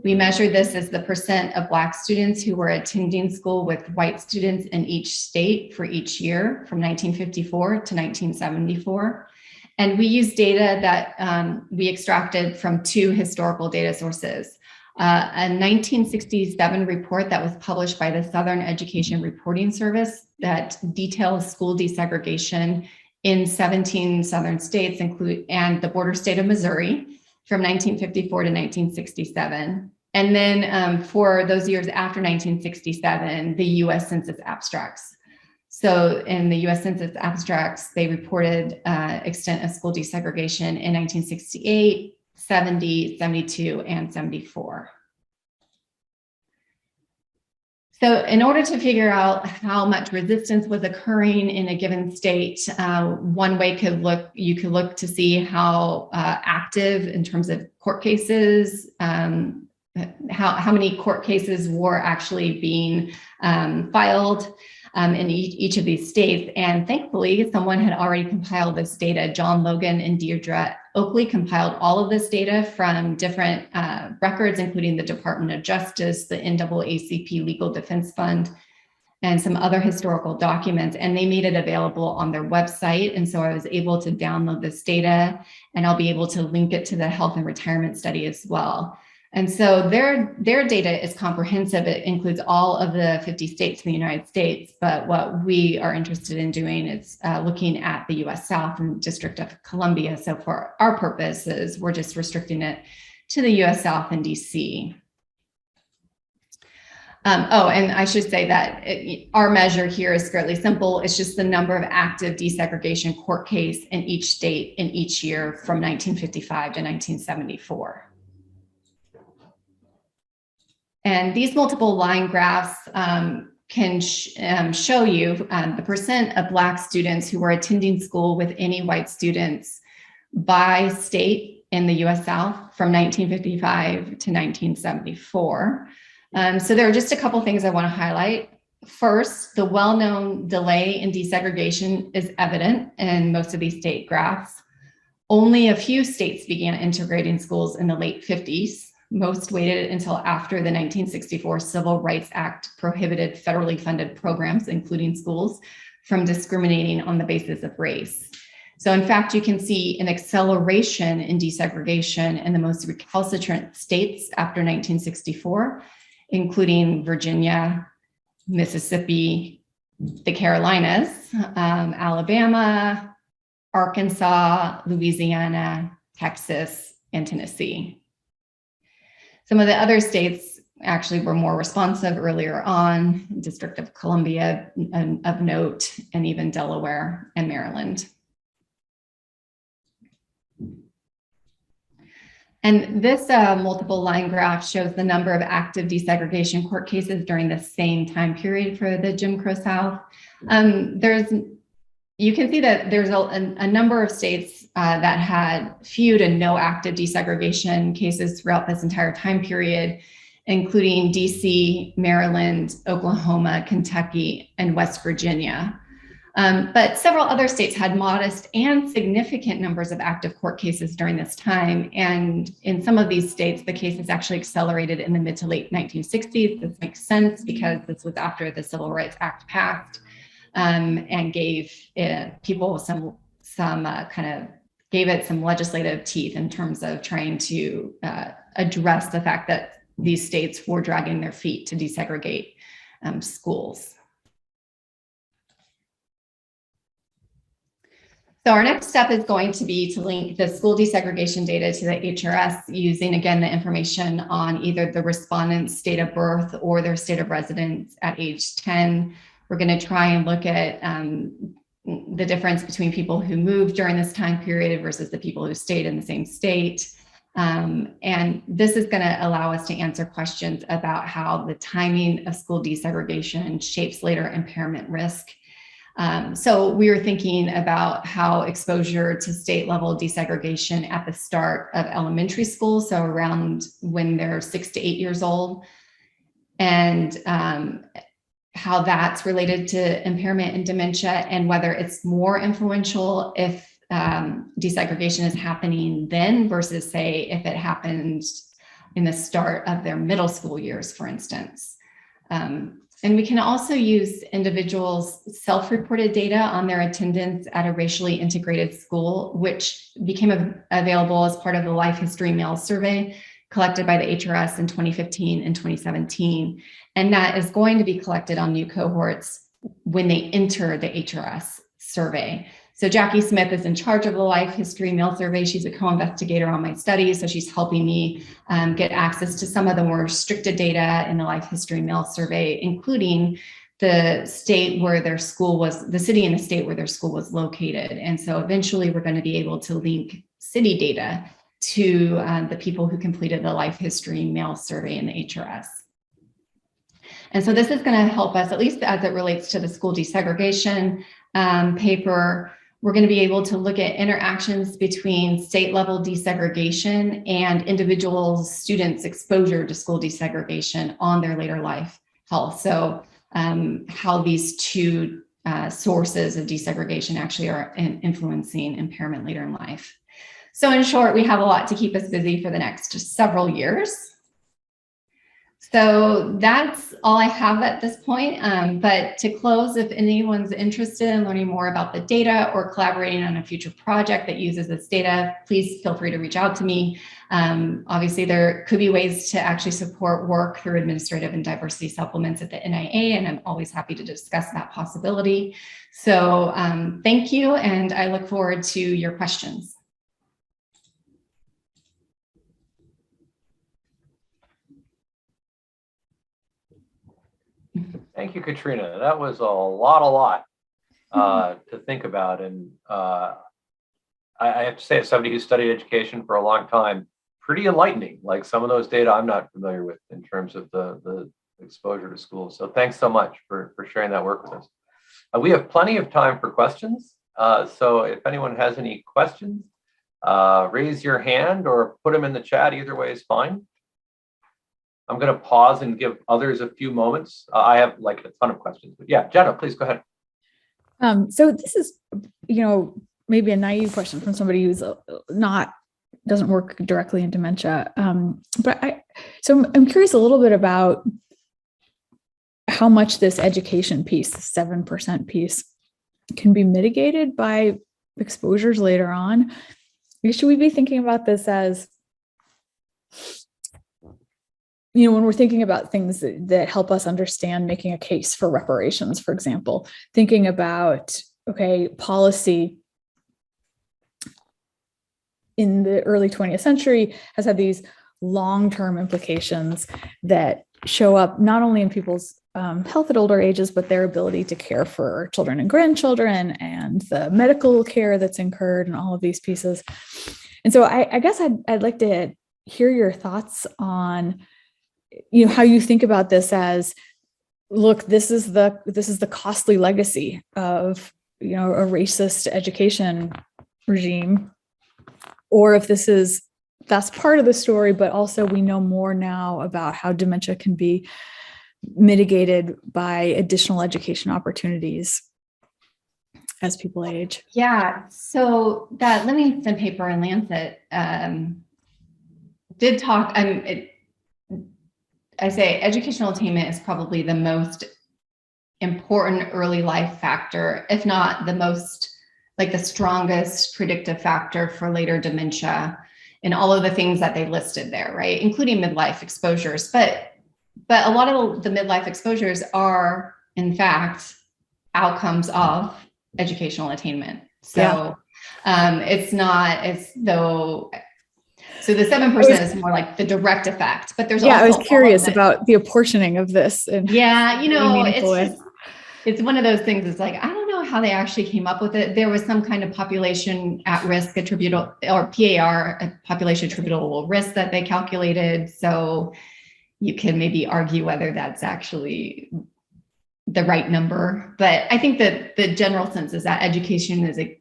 we measured this as the percent of Black students who were attending school with white students in each state for each year from 1954 to 1974. And we used data that we extracted from 2 historical data sources. A 1967 report that was published by the Southern Education Reporting Service that details school desegregation in 17 Southern states, and the border state of Missouri from 1954 to 1967. And then for those years after 1967, the US Census abstracts. So in the US Census abstracts, they reported extent of school desegregation in 1968, 70, 72, and 74. So in order to figure out how much resistance was occurring in a given state, one way you could look to see how active in terms of court cases, how many court cases were actually being filed in each of these states. And thankfully, someone had already compiled this data. John Logan and Deirdre Oakley compiled all of this data from different records, including the Department of Justice, the NAACP Legal Defense Fund, and some other historical documents, and they made it available on their website. And so I was able to download this data, and I'll be able to link it to the health and retirement study as well. And so their data is comprehensive. It includes all of the 50 states in the United States, but what we are interested in doing is looking at the US South and District of Columbia. So for our purposes, we're just restricting it to the US South and DC. And I should say that our measure here is fairly simple. It's just the number of active desegregation court case in each state in each year from 1955 to 1974. And these multiple line graphs can show you the percent of Black students who were attending school with any white students by state in the US South from 1955 to 1974. So there are just a couple things I want to highlight. First, the well-known delay in desegregation is evident in most of these state graphs. Only a few states began integrating schools in the late 50s. Most waited until after the 1964 Civil Rights Act prohibited federally funded programs, including schools, from discriminating on the basis of race. So in fact, you can see an acceleration in desegregation in the most recalcitrant states after 1964, including Virginia, Mississippi, the Carolinas, Alabama, Arkansas, Louisiana, Texas, and Tennessee. Some of the other states actually were more responsive earlier on, District of Columbia of note, and even Delaware and Maryland. And this multiple line graph shows the number of active desegregation court cases during the same time period for the Jim Crow South. You can see that there's a number of states that had few to no active desegregation cases throughout this entire time period, including DC, Maryland, Oklahoma, Kentucky, and West Virginia. But several other states had modest and significant numbers of active court cases during this time. And in some of these states, the cases actually accelerated in the mid to late 1960s. This makes sense because this was after the Civil Rights Act passed and gave people gave it some legislative teeth in terms of trying to address the fact that these states were dragging their feet to desegregate schools. So our next step is going to be to link the school desegregation data to the HRS using, again, the information on either the respondent's date of birth or their state of residence at age 10. We're going to try and look at the difference between people who moved during this time period versus the people who stayed in the same state. And this is going to allow us to answer questions about how the timing of school desegregation shapes later impairment risk. So we were thinking about how exposure to state level desegregation at the start of elementary school, so around when they're 6 to 8 years old, and how that's related to impairment and dementia, and whether it's more influential if desegregation is happening then versus, say, if it happened in the start of their middle school years, for instance. And we can also use individuals' self-reported data on their attendance at a racially integrated school, which became available as part of the Life History Mail Survey collected by the HRS in 2015 and 2017. And that is going to be collected on new cohorts when they enter the HRS survey. So Jackie Smith is in charge of the Life History Mail Survey. She's a co-investigator on my study, so she's helping me get access to some of the more restricted data in the Life History Mail Survey, including the state where their school was, the city and the state where their school was located. And so eventually we're going to be able to link city data to the people who completed the Life History Mail Survey in the HRS. And so this is going to help us, at least as it relates to the school desegregation paper. We're going to be able to look at interactions between state level desegregation and individual students' exposure to school desegregation on their later life health. So how these two sources of desegregation actually are influencing impairment later in life. So in short, we have a lot to keep us busy for the next several years. So that's all I have at this point. But to close, if anyone's interested in learning more about the data or collaborating on a future project that uses this data, please feel free to reach out to me. Obviously, there could be ways to actually support work through administrative and diversity supplements at the NIA, and I'm always happy to discuss that possibility. So thank you, and I look forward to your questions. Thank you, Katrina. That was a lot to think about. And I have to say, as somebody who studied education for a long time, pretty enlightening. Like some of those data I'm not familiar with in terms of the exposure to schools. So thanks so much for sharing that work with us. We have plenty of time for questions. So if anyone has any questions, raise your hand or put them in the chat. Either way is fine. I'm going to pause and give others a few moments. I have like a ton of questions, but yeah, Jenna, please go ahead. So this is, maybe a naive question from somebody who's doesn't work directly in dementia. So I'm curious a little bit about how much this education piece, the 7% piece, can be mitigated by exposures later on. Should we be thinking about this as, when we're thinking about things that help us understand making a case for reparations, for example, thinking about, policy in the early 20th century has had these long-term implications that show up not only in people's health at older ages, but their ability to care for children and grandchildren and the medical care that's incurred and all of these pieces. And so I guess I'd like to hear your thoughts on, how you think about this as, look, this is the costly legacy of, a racist education regime, or if that's part of the story, but also we know more now about how dementia can be mitigated by additional education opportunities as people age. Yeah. So that Livingston paper in Lancet did talk. I say educational attainment is probably the most important early life factor, if not the most, like the strongest predictive factor for later dementia, and all of the things that they listed there, right, including midlife exposures. But a lot of the midlife exposures are, in fact, outcomes of educational attainment. So it's though. So the 7% is more like the direct effect, but there's also. I was curious about the apportioning of this. And it's one of those things. It's like, I don't know how they actually came up with it. There was some kind of population at risk attributable, or PAR, a population attributable risk that they calculated. So you can maybe argue whether that's actually the right number. But I think that the general sense is that education is a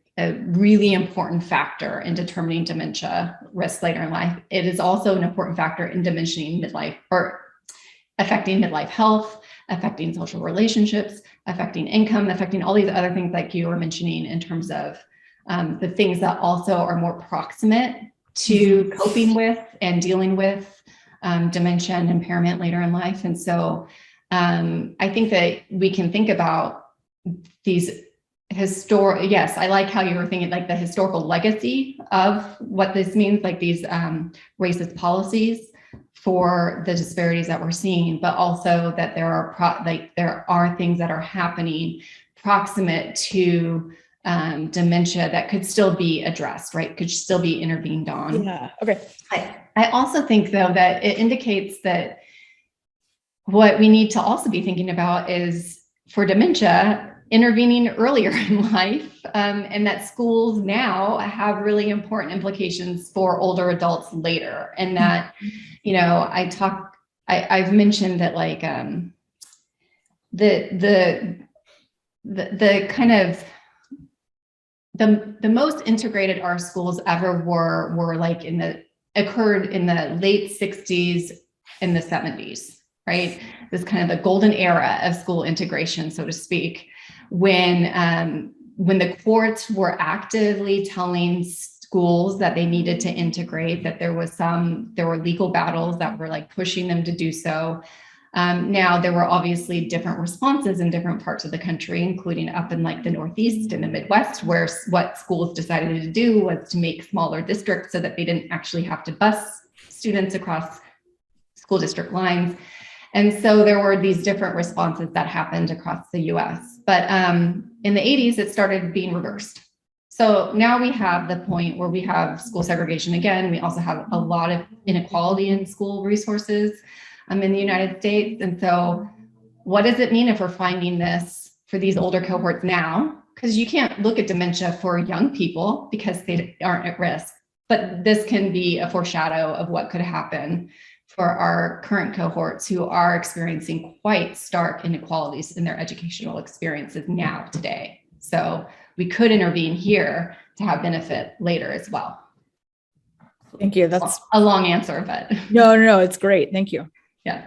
really important factor in determining dementia risk later in life. It is also an important factor in diminishing midlife, or affecting midlife health, affecting social relationships, affecting income, affecting all these other things like you were mentioning in terms of the things that also are more proximate to coping with and dealing with dementia and impairment later in life. And so I think that we can think about these yes, I like how you were thinking, like the historical legacy of what this means, like these racist policies for the disparities that we're seeing, but also that there are things that are happening proximate to dementia that could still be addressed, right? Could still be intervened on. Yeah. Okay. I also think, though, that it indicates that what we need to also be thinking about is, for dementia, intervening earlier in life, and that schools now have really important implications for older adults later. And that, I've mentioned that, like, the kind of the most integrated our schools ever were like occurred in the late 60s and the 70s, right? This kind of the golden era of school integration, so to speak, when the courts were actively telling schools that they needed to integrate, that there were legal battles that were like pushing them to do so. Now there were obviously different responses in different parts of the country, including up in like the Northeast and the Midwest, where what schools decided to do was to make smaller districts so that they didn't actually have to bus students across school district lines. And so there were these different responses that happened across the US. But in the 80s, it started being reversed. So now we have the point where we have school segregation again. We also have a lot of inequality in school resources in the United States. And so what does it mean if we're finding this for these older cohorts now? Because you can't look at dementia for young people because they aren't at risk. But this can be a foreshadow of what could happen for our current cohorts who are experiencing quite stark inequalities in their educational experiences now today. So we could intervene here to have benefit later as well. Thank you. That's a long answer, but no, it's great. Thank you. Yeah.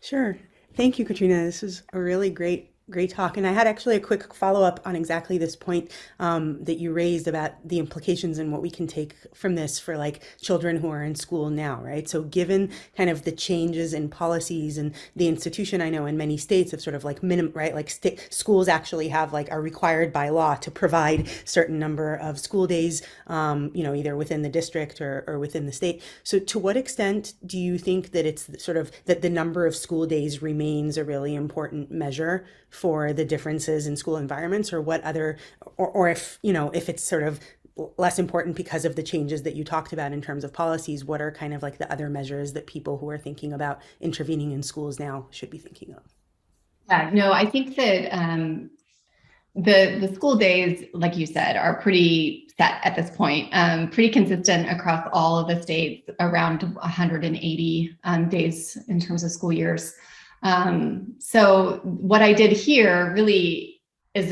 Sure. Thank you, Katrina. This was a really great talk. And I had actually a quick follow-up on exactly this point that you raised about the implications and what we can take from this for like children who are in school now, right? So given kind of the changes in policies and the institution, I know in many states have sort of like right? Like schools actually have like are required by law to provide certain number of school days, either within the district or within the state. So to what extent do you think that it's sort of that the number of school days remains a really important measure for the differences in school environments, or what other, or if, if it's sort of less important because of the changes that you talked about in terms of policies, what are kind of like the other measures that people who are thinking about intervening in schools now should be thinking of? Yeah, no, I think that the school days, like you said, are pretty set at this point, pretty consistent across all of the states, around 180 days in terms of school years. So what I did here really is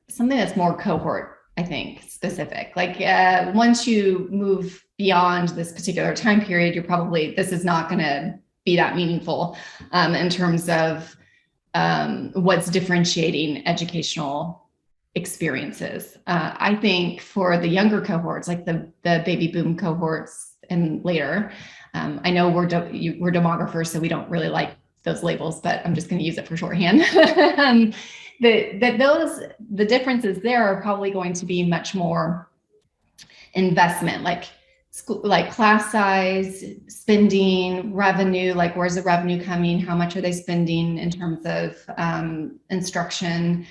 something that's more cohort, I think, specific. Like once you move beyond this particular time period, this is not going to be that meaningful in terms of what's differentiating educational experiences. I think for the younger cohorts, like the baby boom cohorts and later, I know we're demographers, so we don't really like those labels, but I'm just going to use it for shorthand. The differences there are probably going to be much more investment, like class size, spending, revenue, like where's the revenue coming? How much are they spending in terms of instruction,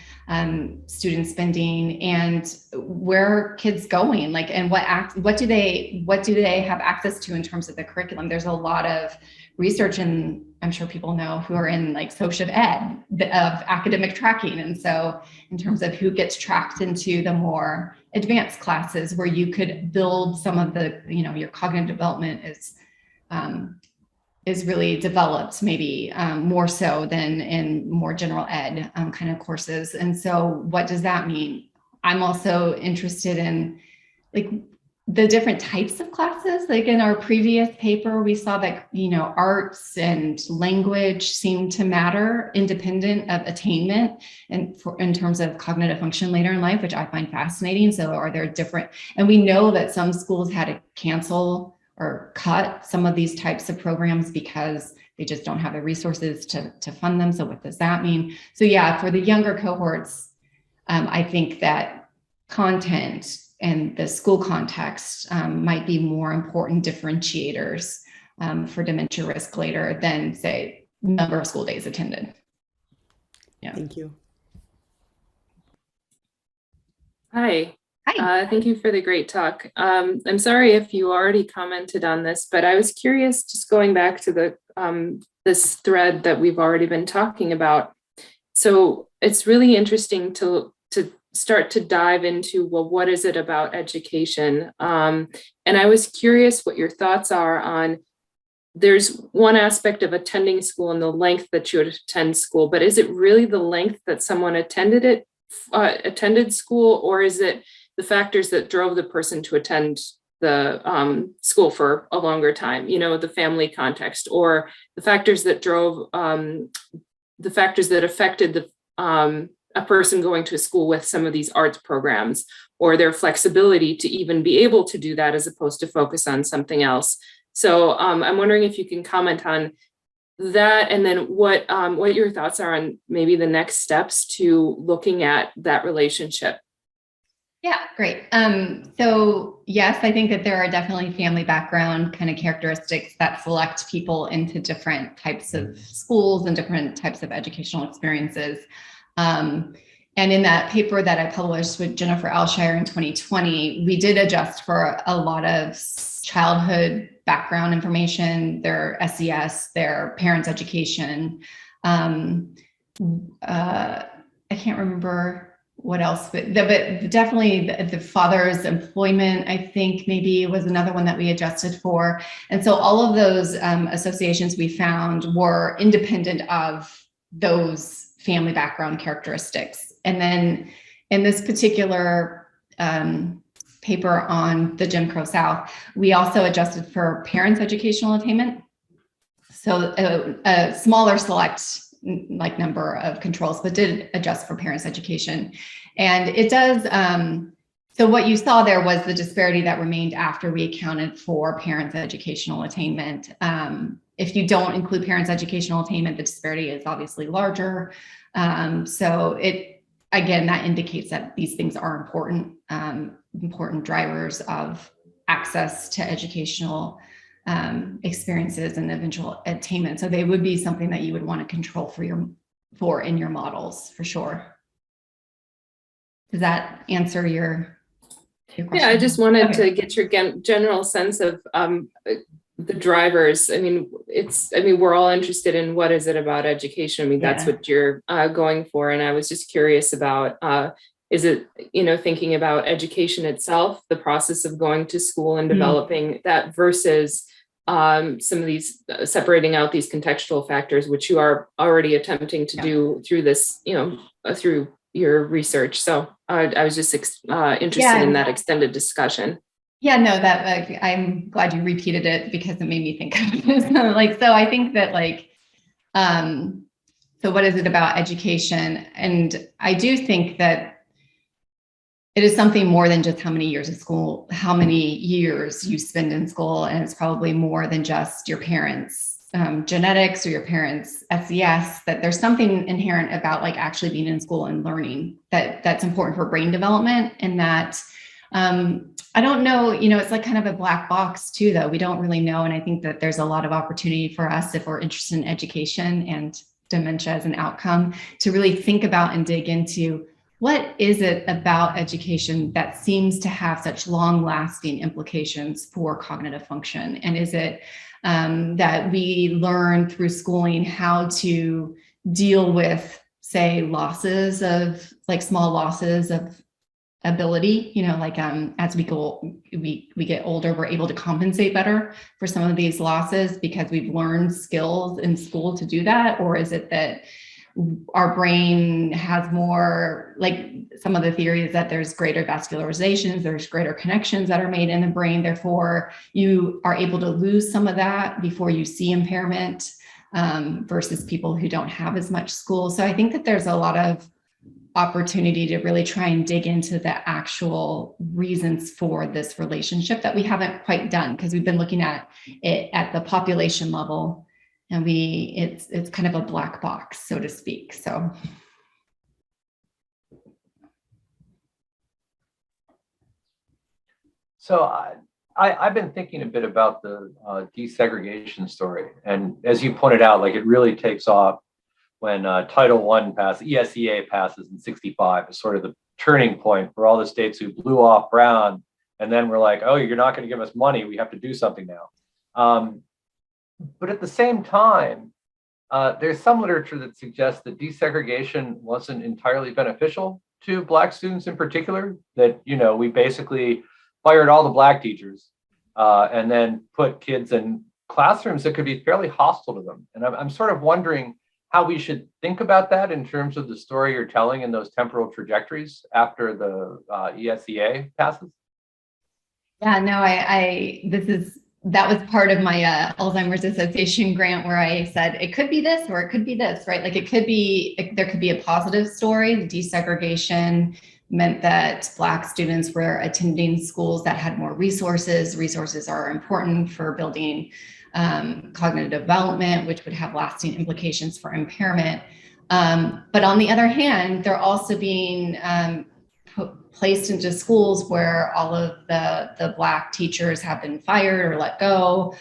student spending, and where are kids going? Like, and what do they have access to in terms of the curriculum? There's a lot of research, and I'm sure people know who are in like social ed of academic tracking. And so in terms of who gets tracked into the more advanced classes where you could build some of the, your cognitive development is really developed, maybe more so than in more general ed kind of courses. And so what does that mean? I'm also interested in like the different types of classes. Like in our previous paper, we saw that, arts and language seem to matter independent of attainment and in terms of cognitive function later in life, which I find fascinating. So are there different, and we know that some schools had to cancel or cut some of these types of programs because they just don't have the resources to fund them. So what does that mean? So yeah, for the younger cohorts, I think that content and the school context might be more important differentiators for dementia risk later than, say, number of school days attended. Yeah. Thank you. Hi. Hi. Thank you for the great talk. I'm sorry if you already commented on this, but I was curious, just going back to the this thread that we've already been talking about. So it's really interesting to start to dive into, well, what is it about education? And I was curious what your thoughts are on, there's one aspect of attending school and the length that you would attend school, but is it really the length that someone attended school, or is it the factors that drove the person to attend the school for a longer time, the family context, or the factors that drove, the factors that affected a person going to a school with some of these arts programs, or their flexibility to even be able to do that as opposed to focus on something else. So I'm wondering if you can comment on that, and then what your thoughts are on maybe the next steps to looking at that relationship. Yeah, great. So yes, I think that there are definitely family background kind of characteristics that select people into different types of schools and different types of educational experiences. And in that paper that I published with Jennifer Alshire in 2020, we did adjust for a lot of childhood background information, their SES, their parents' education. I can't remember what else, but definitely the father's employment, I think maybe was another one that we adjusted for. And so all of those associations we found were independent of those family background characteristics. And then in this particular paper on the Jim Crow South, we also adjusted for parents' educational attainment. So a smaller select number of controls, but did adjust for parents' education. And it does, so what you saw there was the disparity that remained after we accounted for parents' educational attainment. If you don't include parents' educational attainment, the disparity is obviously larger. So again, that indicates that these things are important drivers of access to educational experiences and eventual attainment. So they would be something that you would want to control for in your models, for sure. Does that answer your question? Yeah, I just wanted to get your general sense of the drivers. I mean, we're all interested in what is it about education. I mean, that's what you're going for. And I was just curious about, is it, thinking about education itself, the process of going to school and developing that versus some of these separating out these contextual factors, which you are already attempting to do through this, through your research. So I was just interested in that extended discussion. Yeah, no, that I'm glad you repeated it because it made me think of this. So I think that so what is it about education? And I do think that it is something more than just how many years of school, how many years you spend in school. And it's probably more than just your parents' genetics or your parents' SES, that there's something inherent about actually being in school and learning that's important for brain development. And that, I don't know, it's kind of a black box too, though. We don't really know. And I think that there's a lot of opportunity for us, if we're interested in education and dementia as an outcome, to really think about and dig into what is it about education that seems to have such long-lasting implications for cognitive function? And is it that we learn through schooling how to deal with, say, losses of small losses of ability, as we get older, we're able to compensate better for some of these losses because we've learned skills in school to do that? Or is it that our brain has more, some of the theory is that there's greater vascularizations, there's greater connections that are made in the brain. Therefore, you are able to lose some of that before you see impairment versus people who don't have as much school. So I think that there's a lot of opportunity to really try and dig into the actual reasons for this relationship that we haven't quite done, because we've been looking at it at the population level, and it's kind of a black box, so to speak. So. I've been thinking a bit about the desegregation story. And as you pointed out, it really takes off when Title I passes, ESEA passes in '65. It's sort of the turning point for all the states who blew off Brown. And then we're like, oh, you're not going to give us money. We have to do something now. But at the same time, there's some literature that suggests that desegregation wasn't entirely beneficial to Black students in particular, that, we basically fired all the Black teachers and then put kids in classrooms that could be fairly hostile to them. And I'm sort of wondering how we should think about that in terms of the story you're telling in those temporal trajectories after the ESEA passes. Yeah, no, that was part of my Alzheimer's Association grant, where I said it could be this or it could be this, right? There could be a positive story. The desegregation meant that Black students were attending schools that had more resources. Resources are important for building cognitive development, which would have lasting implications for impairment. But on the other hand, they're also being placed into schools where all of the Black teachers have been fired or let go,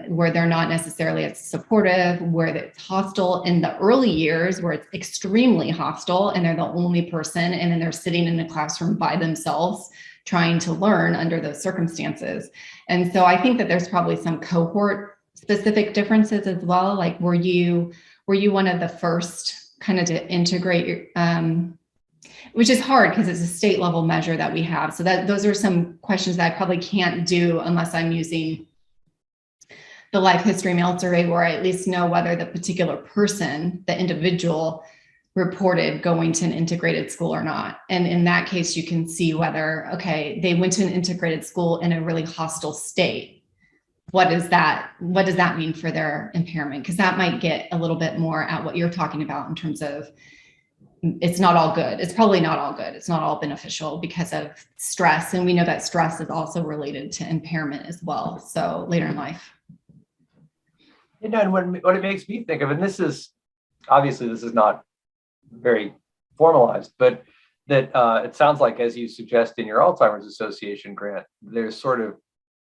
where they're not necessarily as supportive, where it's hostile in the early years, where it's extremely hostile and they're the only person, and then they're sitting in a classroom by themselves trying to learn under those circumstances. And so I think that there's probably some cohort specific differences as well. Were you one of the first kind of to integrate which is hard because it's a state level measure that we have. So those are some questions that I probably can't do unless I'm using the life history mail survey, where I at least know whether the particular person, the individual, reported going to an integrated school or not. And in that case, you can see whether, okay, they went to an integrated school in a really hostile state. What does that mean for their impairment? Because that might get a little bit more at what you're talking about in terms of it's not all good. It's probably not all good. It's not all beneficial because of stress. And we know that stress is also related to impairment as well. So later in life. You know, and what it makes me think of, and this is not very formalized, but that it sounds like, as you suggest in your Alzheimer's Association grant, there's sort of,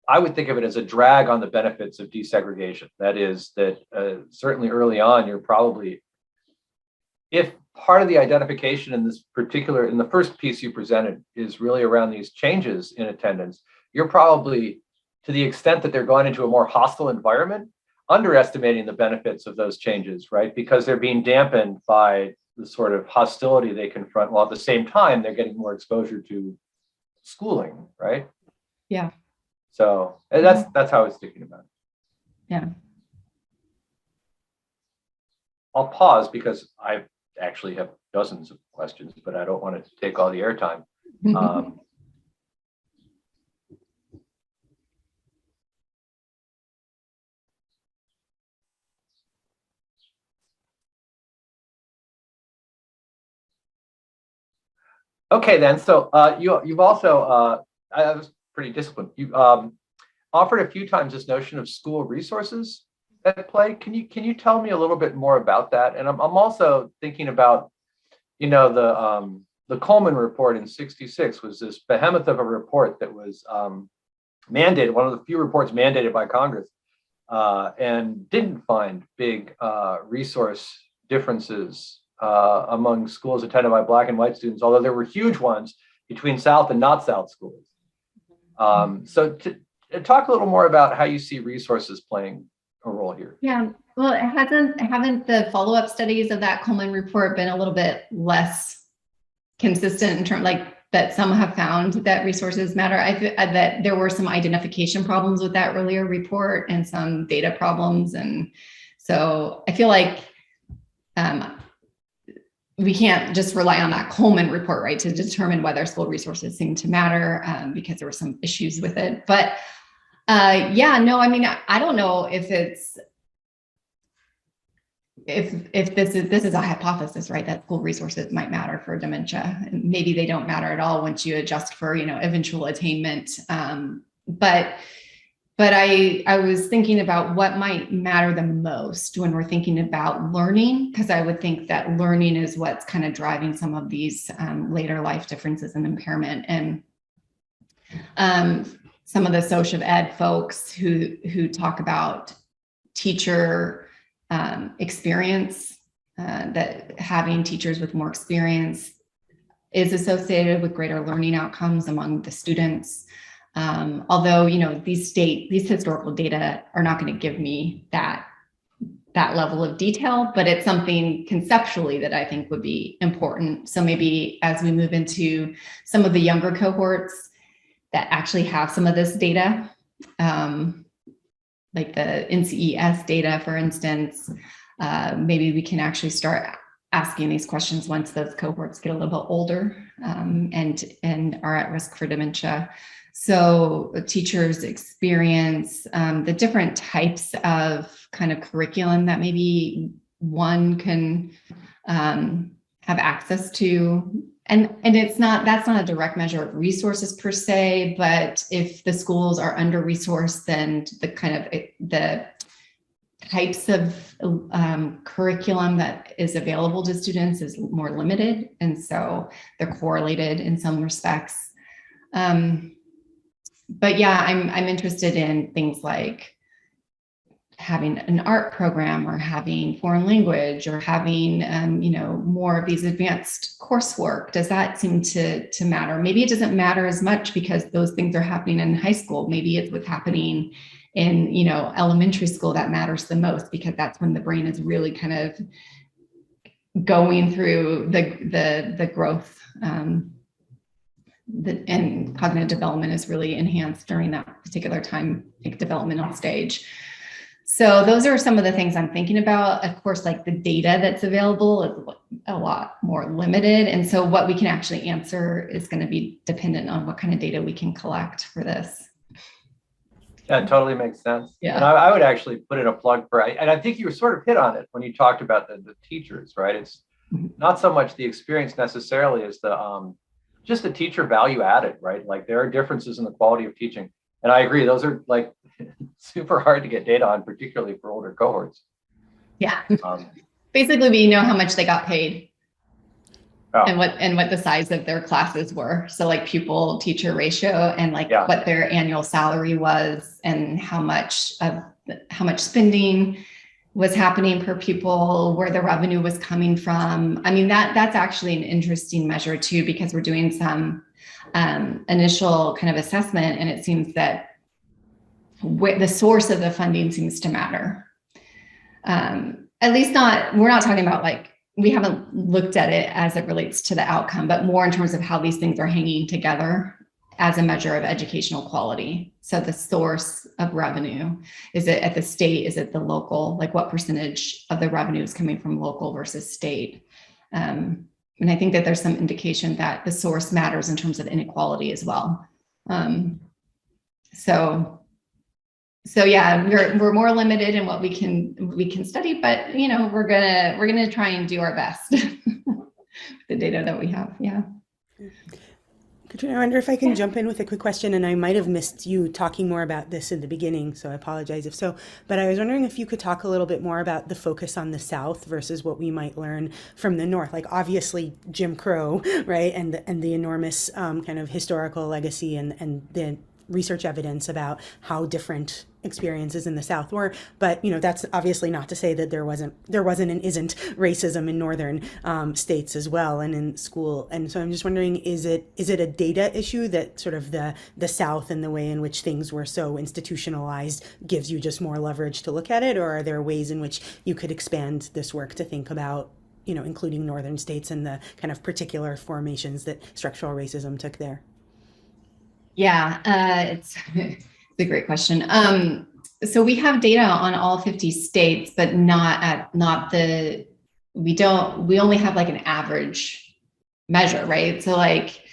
I would think of it as a drag on the benefits of desegregation. That is that certainly early on, you're probably, if part of the identification in the first piece you presented is really around these changes in attendance, you're probably, to the extent that they're going into a more hostile environment, underestimating the benefits of those changes, right? Because they're being dampened by the sort of hostility they confront, while at the same time, they're getting more exposure to schooling, right? Yeah. So that's how I was thinking about it. Yeah. I'll pause because I actually have dozens of questions, but I don't want it to take all the airtime. Okay, then. So you've also, I was pretty disciplined. You offered a few times this notion of school resources at play. Can you tell me a little bit more about that? And I'm also thinking about, you know, the Coleman report in '66 was this behemoth of a report that was mandated, one of the few reports mandated by Congress, and didn't find big resource differences among schools attended by Black and white students, although there were huge ones between South and not South schools. So to talk a little more about how you see resources playing a role here. Yeah, well, haven't the follow-up studies of that Coleman report been a little bit less consistent in terms, like, that some have found that resources matter? That there were some identification problems with that earlier report and some data problems. And so I feel like we can't just rely on that Coleman report, right, to determine whether school resources seem to matter, because there were some issues with it. But yeah, no, I mean, I don't know if it's, if this is a hypothesis, right, that school resources might matter for dementia. Maybe they don't matter at all once you adjust for, you know, eventual attainment. But I was thinking about what might matter the most when we're thinking about learning, because I would think that learning is what's kind of driving some of these later life differences and impairment. And some of the social ed folks who talk about teacher experience, that having teachers with more experience is associated with greater learning outcomes among the students. Although, you know, these historical data are not going to give me that level of detail, but it's something conceptually that I think would be important. So maybe as we move into some of the younger cohorts that actually have some of this data, like the NCES data, for instance, maybe we can actually start asking these questions once those cohorts get a little bit older and are at risk for dementia. So teachers experience the different types of kind of curriculum that maybe one can have access to. And that's not a direct measure of resources per se, but if the schools are under-resourced, then the types of curriculum that is available to students is more limited. And so they're correlated in some respects. But yeah, I'm interested in things like having an art program or having foreign language or having, you know, more of these advanced coursework. Does that seem to matter? Maybe it doesn't matter as much because those things are happening in high school. Maybe it's what's happening in, you know, elementary school that matters the most, because that's when the brain is really kind of going through the growth, and cognitive development is really enhanced during that particular time, like developmental stage. So those are some of the things I'm thinking about. Of course, like the data that's available is a lot more limited. And so what we can actually answer is going to be dependent on what kind of data we can collect for this. Yeah, it totally makes sense. Yeah. And I would actually put in a plug for, and I think you sort of hit on it when you talked about the teachers, right? It's not so much the experience necessarily as the just the teacher value added, right? Like there are differences in the quality of teaching. And I agree, those are like super hard to get data on, particularly for older cohorts. Yeah. Basically, we know how much they got paid. Oh. And what the size of their classes were. So like pupil teacher ratio and like what their annual salary was and how much spending was happening per pupil, where the revenue was coming from. I mean, that's actually an interesting measure too, because we're doing some initial kind of assessment, and it seems that the source of the funding seems to matter. At least we're not talking about like, we haven't looked at it as it relates to the outcome, but more in terms of how these things are hanging together as a measure of educational quality. So the source of revenue, is it at the state? Is it the local? Like what percentage of the revenue is coming from local versus state? And I think that there's some indication that the source matters in terms of inequality as well. So yeah, we're more limited in what we can study, but you know, we're gonna try and do our best with the data that we have. Yeah. Katrina, I wonder if I can jump in with a quick question, and I might have missed you talking more about this in the beginning, so I apologize if so, but I was wondering if you could talk a little bit more about the focus on the South versus what we might learn from the North. Like obviously Jim Crow, right, and the enormous kind of historical legacy and the research evidence about how different experiences in the South were, but you know, that's obviously not to say that there wasn't and isn't racism in northern states as well and in school. And so I'm just wondering, is it a data issue that sort of the South and the way in which things were so institutionalized gives you just more leverage to look at it, or are there ways in which you could expand this work to think about, you know, including northern states and the kind of particular formations that structural racism took there? Yeah, it's a great question. So we have data on all 50 states, but we only have like an average measure, right? So like,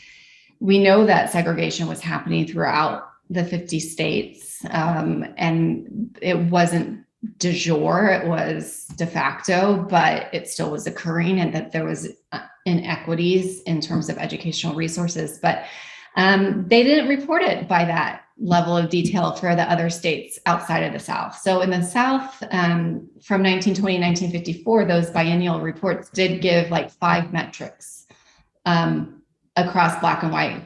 we know that segregation was happening throughout the 50 states, and it wasn't de jure, it was de facto, but it still was occurring, and that there was inequities in terms of educational resources, but they didn't report it by that level of detail for the other states outside of the South. So in the South, from 1920 to 1954, those biennial reports did give like 5 metrics across Black and white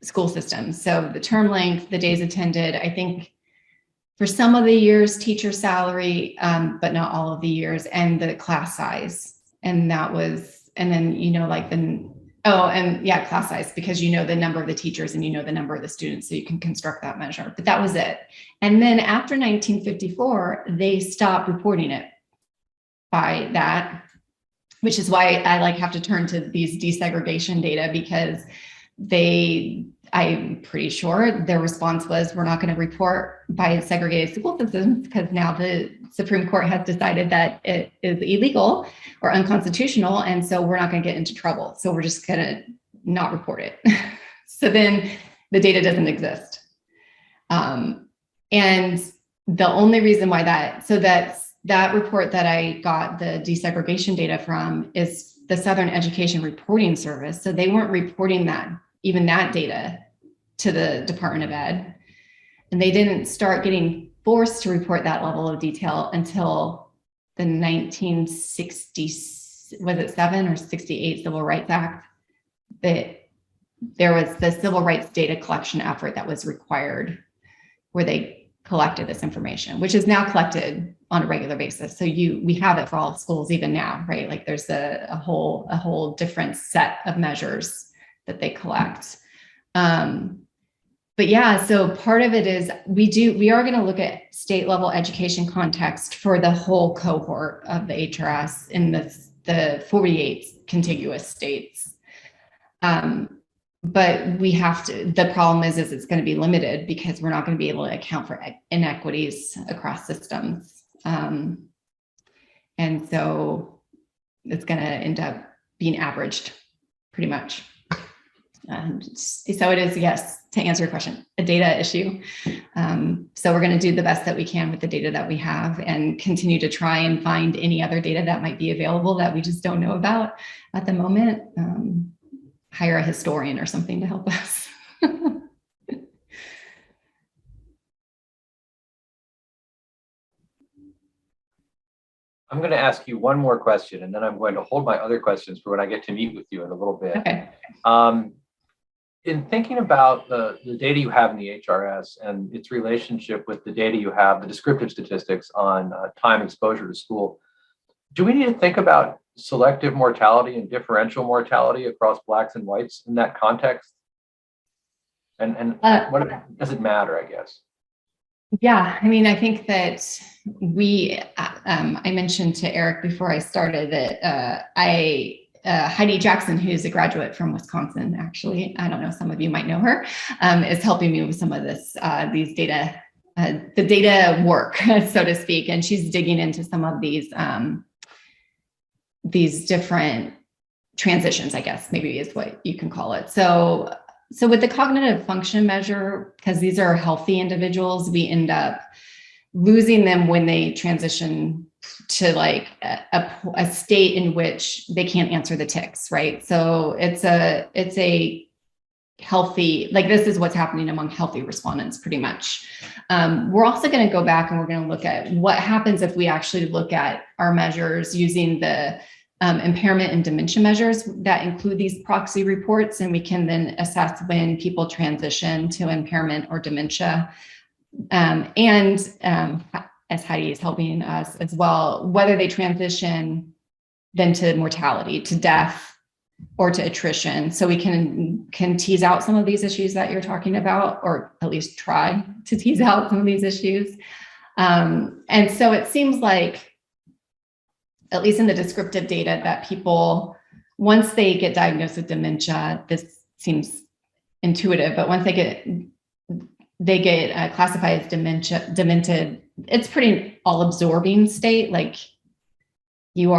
school systems. So the term length, the days attended, I think for some of the years, teacher salary, but not all of the years, and the class size. And then, you know, like class size, because you know the number of the teachers and you know the number of the students, so you can construct that measure. But that was it. And then after 1954, they stopped reporting it by that, which is why I have to turn to these desegregation data, because I'm pretty sure their response was, we're not going to report by segregated school systems because now the Supreme Court has decided that it is illegal or unconstitutional. And so we're not going to get into trouble. So we're just going to not report it. So then the data doesn't exist. And the only reason why that report that I got the desegregation data from is the Southern Education Reporting Service. So they weren't reporting even that data to the Department of Ed. And they didn't start getting forced to report that level of detail until the 1960s, was it 7 or 68 Civil Rights Act? That there was the civil rights data collection effort that was required, where they collected this information, which is now collected on a regular basis. So we have it for all schools even now, right? Like there's a whole different set of measures that they collect. But yeah, so part of it is we are going to look at state level education context for the whole cohort of the HRS in the 48 contiguous states. but we have to, the problem is it's going to be limited because we're not going to be able to account for inequities across systems. And so it's going to end up being averaged pretty much. So it is, yes, to answer your question, a data issue. So we're going to do the best that we can with the data that we have and continue to try and find any other data that might be available that we just don't know about at the moment. Hire a historian or something to help us. I'm going to ask you one more question, and then I'm going to hold my other questions for when I get to meet with you in a little bit. Okay. In thinking about the data you have in the HRS and its relationship with the data you have, the descriptive statistics on time exposure to school, do we need to think about selective mortality and differential mortality across Blacks and whites in that context? And what does it matter, I guess? Yeah, I mean, I think that I mentioned to Eric before I started that Heidi Jackson, who's a graduate from Wisconsin, actually, I don't know, some of you might know her, is helping me with some of this, these data, the data work, so to speak. And she's digging into some of these different transitions, I guess, maybe is what you can call it. So with the cognitive function measure, because these are healthy individuals, we end up losing them when they transition to like a state in which they can't answer the tics, right? So it's a healthy, like this is what's happening among healthy respondents pretty much. We're also going to go back and we're going to look at what happens if we actually look at our measures using the impairment and dementia measures that include these proxy reports, and we can then assess when people transition to impairment or dementia. As Heidi is helping us as well, whether they transition then to mortality, to death, or to attrition. So we can tease out some of these issues that you're talking about, or at least try to tease out some of these issues. And so it seems like, at least in the descriptive data, that people, once they get diagnosed with dementia, this seems intuitive, but once they get classified as demented, it's pretty all-absorbing state. Like you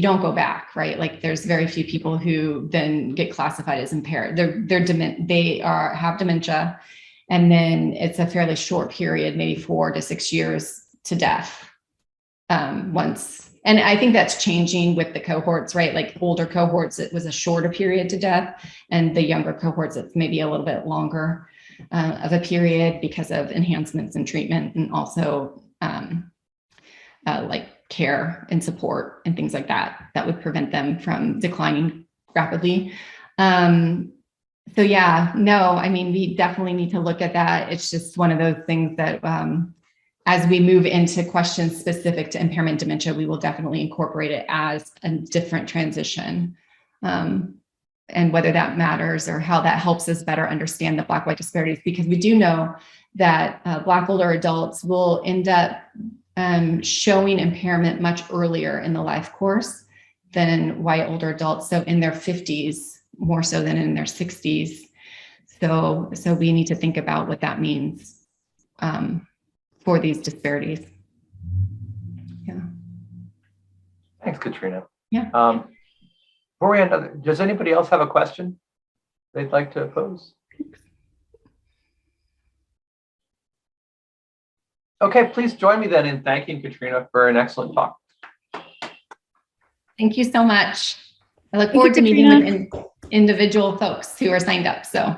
don't go back, right? Like there's very few people who then get classified as impaired. They have dementia, and then it's a fairly short period, maybe 4 to 6 years to death. And I think that's changing with the cohorts, right? Like older cohorts, it was a shorter period to death, and the younger cohorts, it's maybe a little bit longer of a period because of enhancements in treatment, and also like care and support and things like that would prevent them from declining rapidly. So yeah, no, I mean, we definitely need to look at that. It's just one of those things that as we move into questions specific to impairment dementia, we will definitely incorporate it as a different transition. And whether that matters or how that helps us better understand the Black-white disparities, because we do know that Black older adults will end up showing impairment much earlier in the life course than white older adults. So in their 50s, more so than in their 60s. So we need to think about what that means for these disparities. Yeah. Thanks, Katrina. Yeah. Before we end, does anybody else have a question they'd like to pose? Okay, please join me then in thanking Katrina for an excellent talk. Thank you so much. I look forward to meeting with individual folks who are signed up. So.